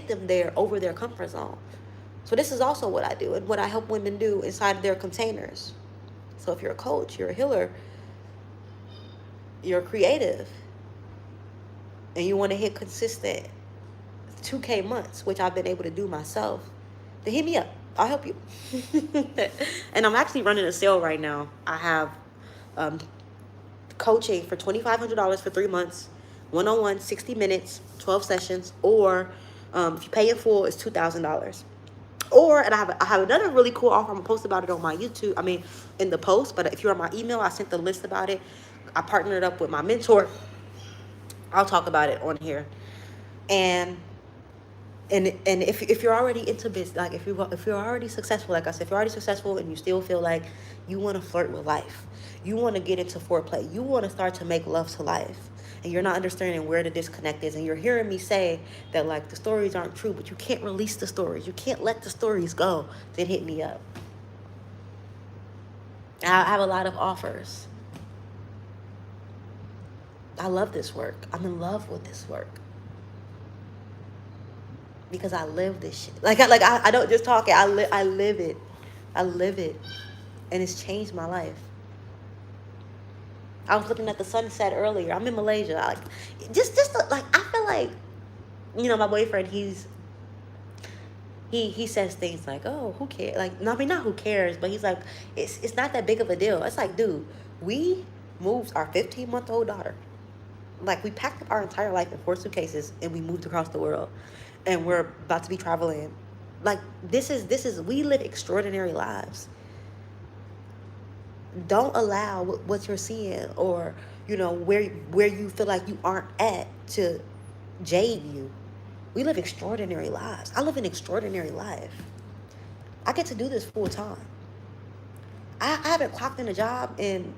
[SPEAKER 1] them there over their comfort zone. So this is also what I do and what I help women do inside of their containers. So if you're a coach, you're a healer, you're a creative, and you want to hit consistent 2K months, which I've been able to do myself, then hit me up. I'll help you. And I'm actually running a sale right now. I have um, coaching for $2,500 for 3 months, one-on-one, 60 minutes, 12 sessions, or if you pay in full, it's $2,000. Or, and I have another really cool offer. I'm gonna post about it on my YouTube. I mean, in the post. But if you're on my email, I sent the list about it. I partnered up with my mentor. I'll talk about it on here. And if you're already into business, like if you're already successful, like I said, if you're already successful and you still feel like you want to flirt with life, you want to get into foreplay, you want to start to make love to life, and you're not understanding where the disconnect is, and you're hearing me say that like the stories aren't true, but you can't release the stories, you can't let the stories go, then hit me up. I have a lot of offers. I love this work. I'm in love with this work. Because I live this shit. I don't just talk it. I live it. I live it. And it's changed my life. I was looking at the sunset earlier. I'm in Malaysia. Like I feel like, my boyfriend, he says things like, "Oh, who cares?" Like, no, I mean, not who cares, but he's like, it's not that big of a deal. It's like, dude, we moved our 15-month-old daughter. Like, we packed up our entire life in 4 suitcases and we moved across the world. And we're about to be traveling. Like, we live extraordinary lives. Don't allow what you're seeing or, where you feel like you aren't at to jade you. We live extraordinary lives. I live an extraordinary life. I get to do this full time. I haven't clocked in a job in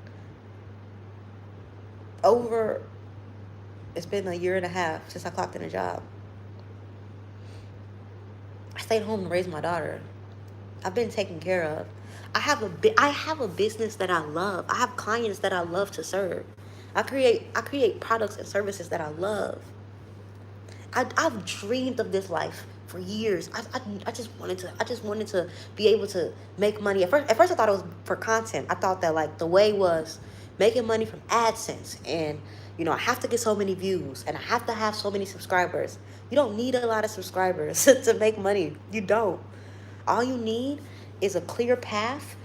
[SPEAKER 1] it's been a year and a half since I clocked in a job. I stayed home to raise my daughter. I've been taken care of. I have a business that I love. I have clients that I love to serve. I create products and services that I love. I've dreamed of this life for years. I just wanted to be able to make money. At first I thought it was for content. I thought that like the way was making money from AdSense, and I have to get so many views and I have to have so many subscribers. You don't need a lot of subscribers to make money. You don't. All you need is a clear path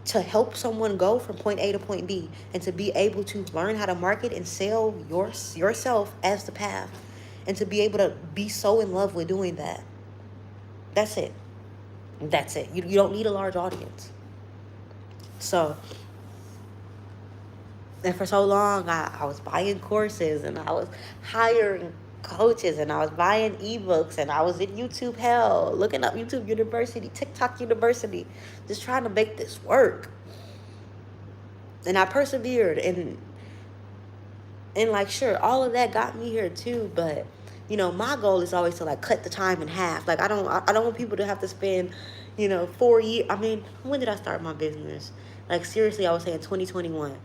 [SPEAKER 1] to help someone go from point A to point B, and to be able to learn how to market and sell yourself as the path, and to be able to be so in love with doing that. That's it. That's it. You don't need a large audience. So, and for so long, I was buying courses, and I was hiring coaches, and I was buying ebooks, and I was in YouTube hell, looking up YouTube University, TikTok University, just trying to make this work. And I persevered, and like, sure, all of that got me here too, but my goal is always to like cut the time in half. Like, I don't want people to have to spend 4 years. I mean, when did I start my business? Like, seriously, I was saying 2021.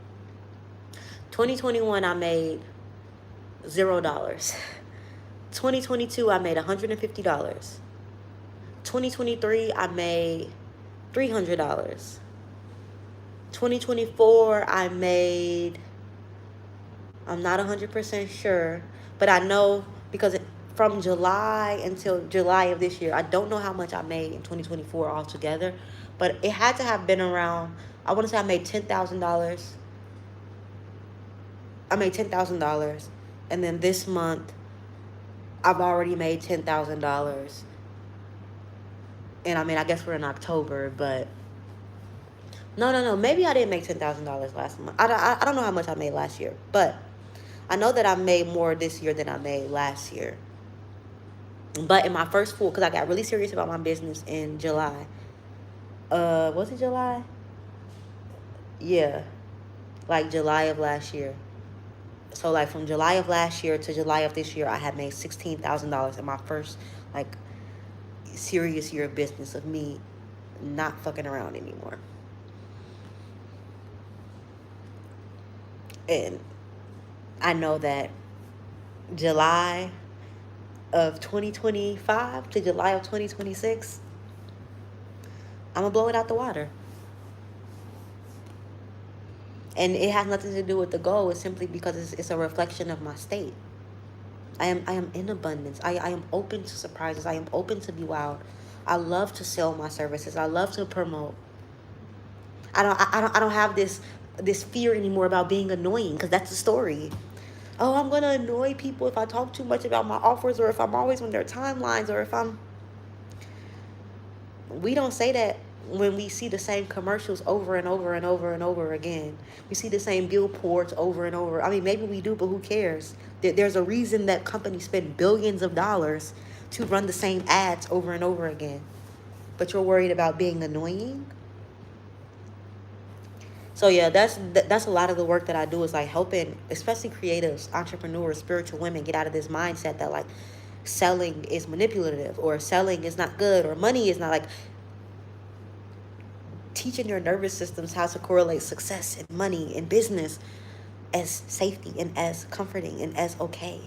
[SPEAKER 1] 2021, I made $0. 2022, I made $150. 2023, I made $300. 2024, I made, I'm not 100% sure, but I know because from July until July of this year, I don't know how much I made in 2024 altogether, but it had to have been around, I want to say I made $10,000. I made $10,000, and then this month I've already made $10,000. And I mean, I guess we're in October, but no, maybe I didn't make $10,000 last month. I don't know how much I made last year, but I know that I made more this year than I made last year. But in my first full, because I got really serious about my business in July. Was it July? Yeah, like July of last year. So like from July of last year to July of this year, I had made $16,000 in my first like serious year of business, of me not fucking around anymore. And I know that July of 2025 to July of 2026, I'm gonna blow it out the water. And it has nothing to do with the goal. It's simply because it's a reflection of my state. I am in abundance. I am open to surprises. I am open to be wild. I love to sell my services. I love to promote. I don't have this fear anymore about being annoying, because that's the story. Oh, I'm gonna annoy people if I talk too much about my offers, or if I'm always on their timelines, or if I'm. We don't say that when we see the same commercials over and over and over and over again. We see the same billboards over and over. I mean, maybe we do, but who cares? There's a reason that companies spend billions of dollars to run the same ads over and over again. But you're worried about being annoying? So yeah, that's a lot of the work that I do, is like helping, especially creatives, entrepreneurs, spiritual women, get out of this mindset that like selling is manipulative, or selling is not good, or money is not, like teaching your nervous systems how to correlate success and money and business as safety and as comforting and as okay.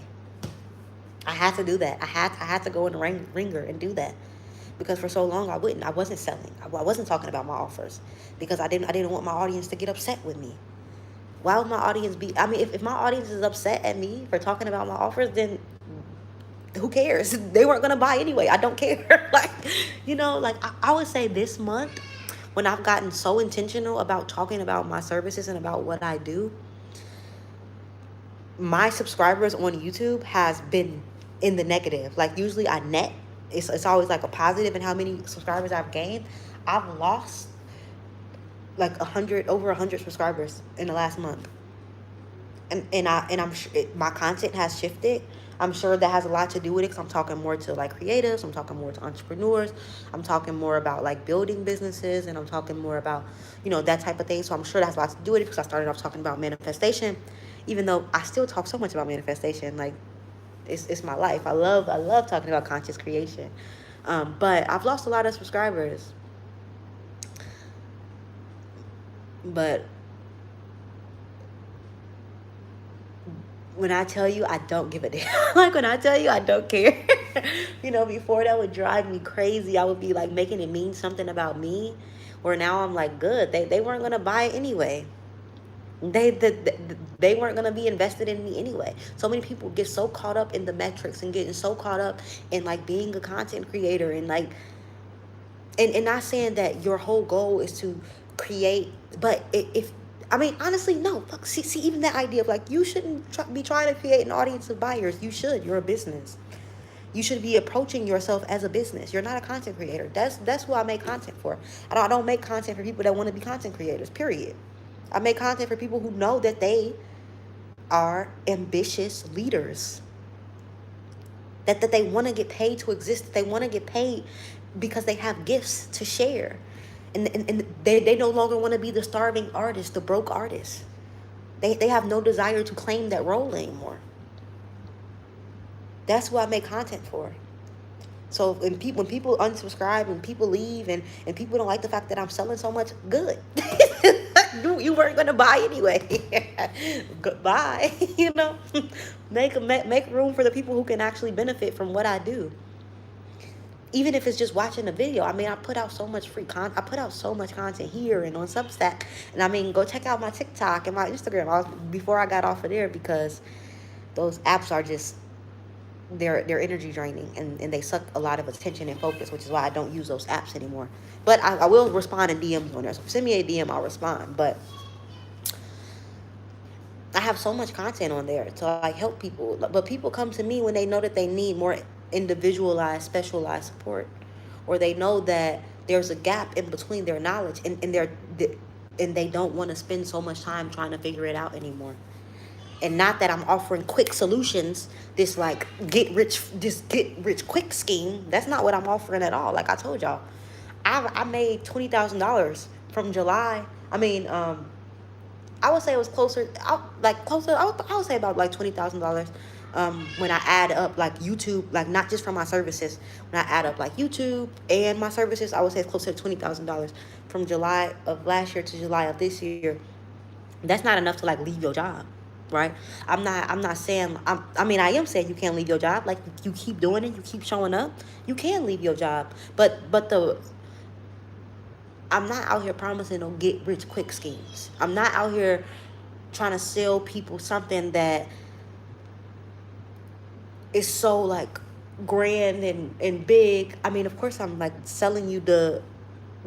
[SPEAKER 1] I had to do that. I had to go in the ringer and do that, because for so long I wasn't selling. I wasn't talking about my offers, because I didn't want my audience to get upset with me. Why would my audience be? I mean, if my audience is upset at me for talking about my offers, then who cares? They weren't gonna buy anyway. I don't care. Like, like I would say this month, when I've gotten so intentional about talking about my services and about what I do, my subscribers on YouTube has been in the negative. Like, usually I net. It's always like a positive in how many subscribers I've gained. I've lost like over 100 subscribers in the last month. And I'm sure my content has shifted. I'm sure that has a lot to do with it, because I'm talking more to like creatives, I'm talking more to entrepreneurs, I'm talking more about like building businesses, and I'm talking more about, that type of thing. So I'm sure that has a lot to do with it, because I started off talking about manifestation, even though I still talk so much about manifestation. Like, it's my life. I love talking about conscious creation. But I've lost a lot of subscribers. But when I tell you I don't give a damn, like when I tell you I don't care, before that would drive me crazy. I would be like making it mean something about me, where now I'm like, good, they weren't gonna buy it anyway. They weren't gonna be invested in me anyway. So many people get so caught up in the metrics and getting so caught up in like being a content creator, and like, and not saying that your whole goal is to create, but honestly, no. Fuck. See, even that idea of like, you shouldn't be trying to create an audience of buyers. You should. You're a business. You should be approaching yourself as a business. You're not a content creator. That's who I make content for. I don't make content for people that want to be content creators. Period. I make content for people who know that they are ambitious leaders. That they want to get paid to exist. That they want to get paid because they have gifts to share. And they no longer want to be the starving artist, the broke artist. They have no desire to claim that role anymore. That's who I make content for. So when people unsubscribe and people leave and people don't like the fact that I'm selling so much, good. you weren't gonna buy anyway. Goodbye. Make room for the people who can actually benefit from what I do. Even if it's just watching a video. I put out so much free content. I put out so much content here and on Substack. And go check out my TikTok and my Instagram before I got off of there, because those apps are just, they're energy draining, and they suck a lot of attention and focus, which is why I don't use those apps anymore. But I will respond in DMs on there. So send me a DM, I'll respond. But I have so much content on there to like help people. But people come to me when they know that they need more individualized, specialized support, or they know that there's a gap in between their knowledge and they don't want to spend so much time trying to figure it out anymore. And not that I'm offering quick solutions, this like get rich quick scheme. That's not what I'm offering at all. Like I told y'all, I made $20,000 from July. I would say it was closer. I would say about like $20,000. When I add up like YouTube, like not just from my services, when I add up like YouTube and my services, I would say it's closer to $20,000 from July of last year to July of this year. That's not enough to like leave your job, right? I'm not saying, I am saying you can't leave your job. Like, you keep doing it, you keep showing up, you can leave your job. But I'm not out here promising no get rich quick schemes. I'm not out here trying to sell people something that is so like grand and big. I mean, of course, I'm like selling you the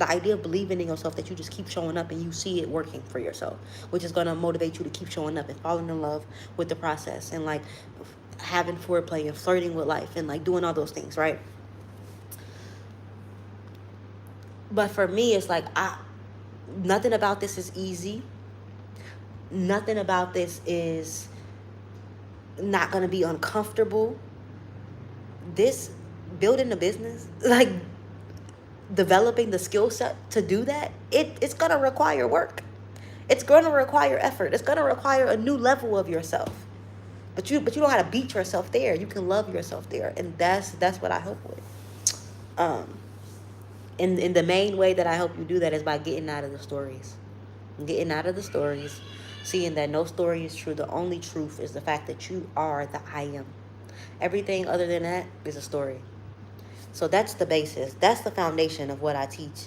[SPEAKER 1] idea of believing in yourself, that you just keep showing up and you see it working for yourself, which is going to motivate you to keep showing up and falling in love with the process, and like having foreplay and flirting with life and like doing all those things, right? But for me, it's like nothing about this is easy. Nothing about this is not going to be uncomfortable. This building a business, like developing the skill set to do that, it's going to require work. It's going to require effort. It's going to require a new level of yourself. But you don't have to beat yourself there. You can love yourself there, and that's what I help with. In the main way that I help you do that is by getting out of the stories. Getting out of the stories, seeing that no story is true. The only truth is the fact that you are the I am. Everything other than that is a story. So that's the basis. That's the foundation of what I teach.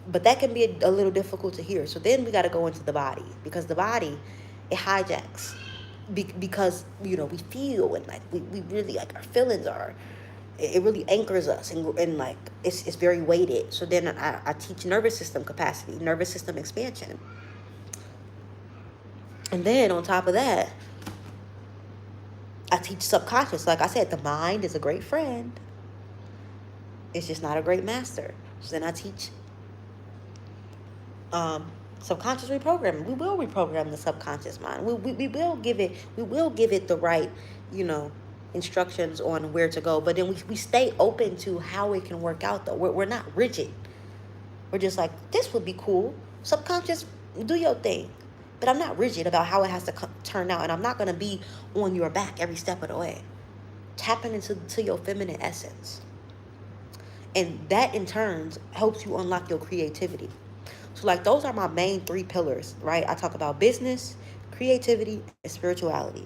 [SPEAKER 1] But that can be a little difficult to hear. So then we got to go into the body, because the body, it hijacks. Because, we feel, and like we really, like, our feelings are, it really anchors us, and like it's very weighted. So then I teach nervous system capacity, nervous system expansion. And then on top of that, I teach subconscious. Like I said, the mind is a great friend. It's just not a great master. So then I teach subconscious reprogramming. We will reprogram the subconscious mind. We will give it the right, instructions on where to go. But then we stay open to how it can work out, though. We're not rigid. We're just like, this would be cool. Subconscious, do your thing. But I'm not rigid about how it has to turn out. And I'm not going to be on your back every step of the way. Tapping into your feminine essence. And that, in turn, helps you unlock your creativity. So, like, those are my main 3 pillars, right? I talk about business, creativity, and spirituality.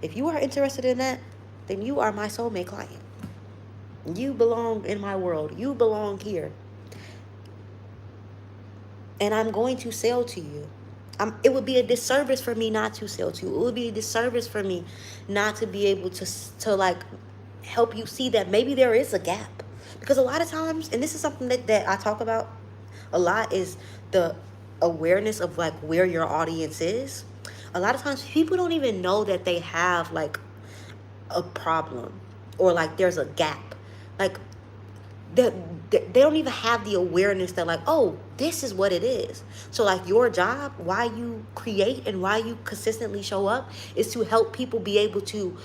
[SPEAKER 1] If you are interested in that, then you are my soulmate client. You belong in my world. You belong here. And I'm going to sell to you. It would be a disservice for me not to sell to you. It would be a disservice for me not to be able to like, help you see that maybe there is a gap. Because a lot of times, and this is something that I talk about a lot, is the awareness of like where your audience is. A lot of times people don't even know that they have like a problem, or like there's a gap. Like they don't even have the awareness that like, oh, this is what it is. So like your job, why you create and why you consistently show up, is to help people be able to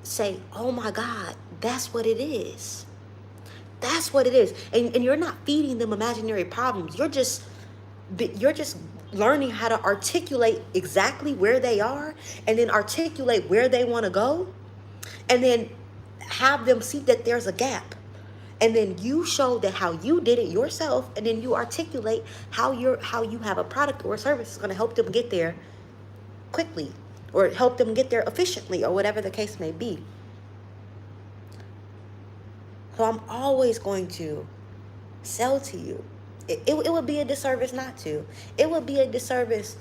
[SPEAKER 1] say, oh my God, that's what it is. That's what it is. And you're not feeding them imaginary problems. You're just learning how to articulate exactly where they are, and then articulate where they want to go, and then have them see that there's a gap. And then you show that how you did it yourself, and then you articulate how you have a product or a service is going to help them get there quickly, or help them get there efficiently, or whatever the case may be. So I'm always going to sell to you. It would be a disservice not to. It would be a disservice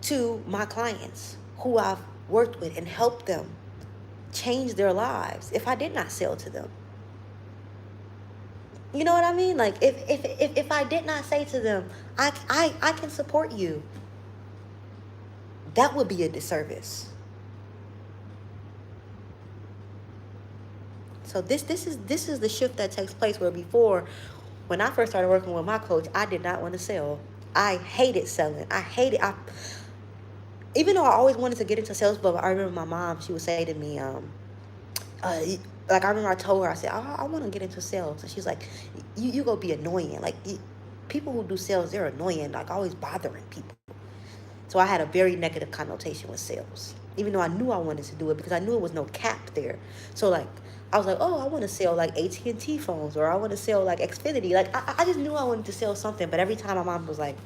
[SPEAKER 1] to my clients who I've worked with and helped them change their lives if I did not sell to them. You know what I mean? Like if I did not say to them, I can support you, that would be a disservice. So this is the shift that takes place, where before, when I first started working with my coach, I did not want to sell. I hated selling. Even though I always wanted to get into sales, but I remember my mom, she would say to me, like I remember I told her, I said, I want to get into sales. And she's like, you go be annoying. Like people who do sales, they're annoying, like always bothering people. So I had a very negative connotation with sales, even though I knew I wanted to do it because I knew it was no cap there. So like, I was like, oh, I want to sell like AT&T phones, or I want to sell like Xfinity. Like I just knew I wanted to sell something. But every time my mom was like,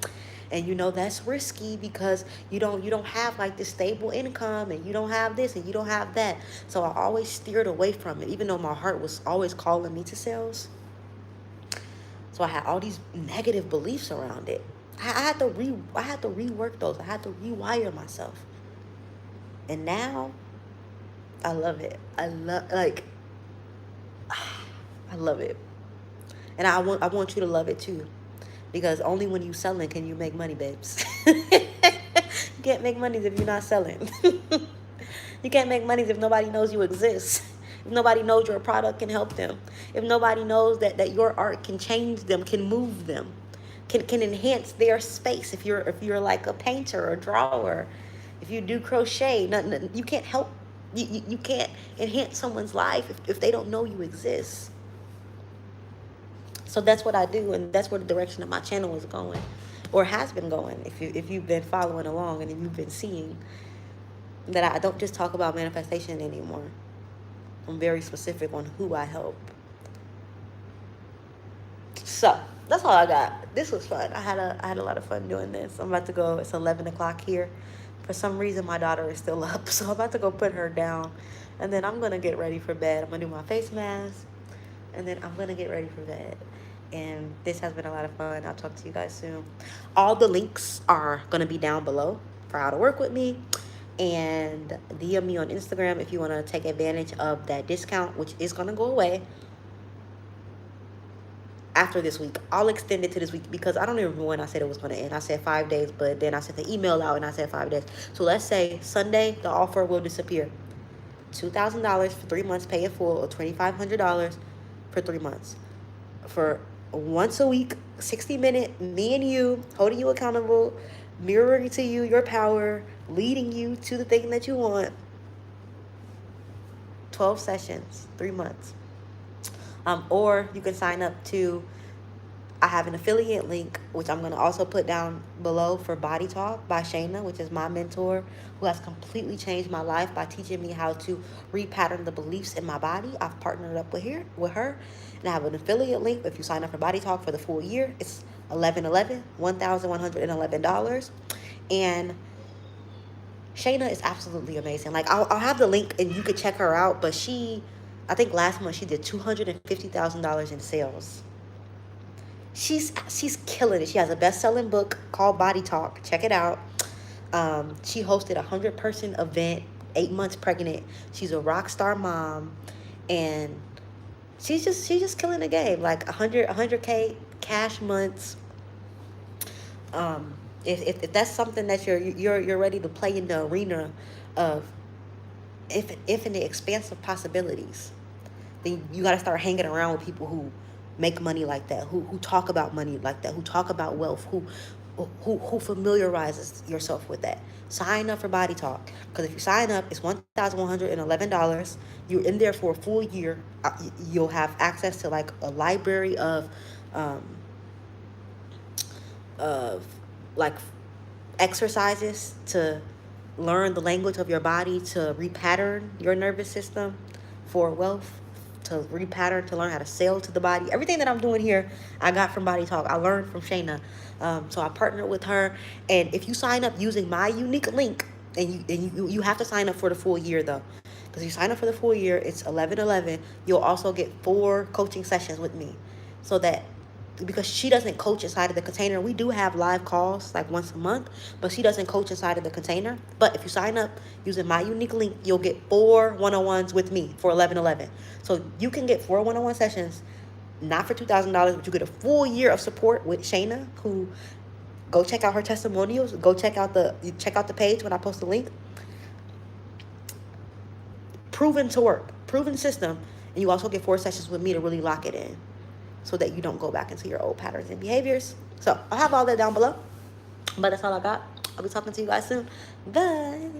[SPEAKER 1] and that's risky because you don't have like this stable income, and you don't have this and you don't have that. So I always steered away from it, even though my heart was always calling me to sales. So I had all these negative beliefs around it. I had to rework those. I had to rewire myself. And now I love it. I love it. And I want you to love it too. Because only when you selling can you make money, babes. You can't make money if you're not selling. You can't make money if nobody knows you exist. If nobody knows your product can help them. If nobody knows that your art can change them, can move them, can enhance their space. If you're like a painter or drawer, if you do crochet, nothing, you can't help. You can't enhance someone's life if they don't know you exist. So that's what I do, and that's where the direction of my channel is going, or has been going. If you've been following along and if you've been seeing that I don't just talk about manifestation anymore. I'm very specific on who I help. So that's all I got. This was fun. I had a lot of fun doing this. I'm about to go. It's 11 o'clock here. For some reason, my daughter is still up, so I'm about to go put her down, and then I'm gonna get ready for bed. I'm gonna do my face mask, and then I'm gonna get ready for bed. And this has been a lot of fun. I'll talk to you guys soon. All the links are gonna be down below for how to work with me. And DM me on Instagram if you want to take advantage of that discount, which is going to go away after this week. I'll extend it to this week because I don't even remember when I said it was going to end. I said 5 days, but then I sent the email out and I said 5 days. So let's say Sunday, the offer will disappear. $2,000 for 3 months, pay it full, or $2,500 for 3 months. For once a week, 60-minute, me and you, holding you accountable, mirroring to you your power, leading you to the thing that you want. 12 sessions, 3 months. Or you can sign up to, I have an affiliate link, which I'm going to also put down below, for Body Talk by Shayna, which is my mentor, who has completely changed my life by teaching me how to repattern the beliefs in my body. I've partnered up with her, and I have an affiliate link. If you sign up for Body Talk for the full year, it's $1,111. And Shayna is absolutely amazing. Like, I'll have the link and you could check her out. But I think last month she did $250,000 in sales. She's killing it. She has a best-selling book called Body Talk. Check it out. She hosted a 100-person event, 8 months pregnant. She's a rock star mom, and she's just killing the game. Like 100K cash months. If that's something that you're ready to play in the arena of infinite expansive possibilities, then you got to start hanging around with people who make money like that, who talk about money like that, who talk about wealth, who familiarizes yourself with that. Sign up for Body Talk, because if you sign up, it's $1,111. You're in there for a full year. You'll have access to like a library of like exercises to learn the language of your body, to repattern your nervous system for wealth, to repattern, to learn how to sell to the body. Everything that I'm doing here, I got from Body Talk. I learned from Shayna. So I partnered with her. And if you sign up using my unique link, and you have to sign up for the full year though, because you sign up for the full year, it's $1,111. You'll also get 4 coaching sessions with me, so that, because she doesn't coach inside of the container. We do have live calls like once a month, but she doesn't coach inside of the container. But if you sign up using my unique link, you'll get 4 one-on-ones with me for $1,111. So you can get 4 one-on-one sessions, not for $2,000, but you get a full year of support with Shayna, who, go check out her testimonials. Go check out the page when I post the link. Proven to work, proven system. And you also get 4 sessions with me to really lock it in, so that you don't go back into your old patterns and behaviors. So I'll have all that down below. But that's all I got. I'll be talking to you guys soon. Bye.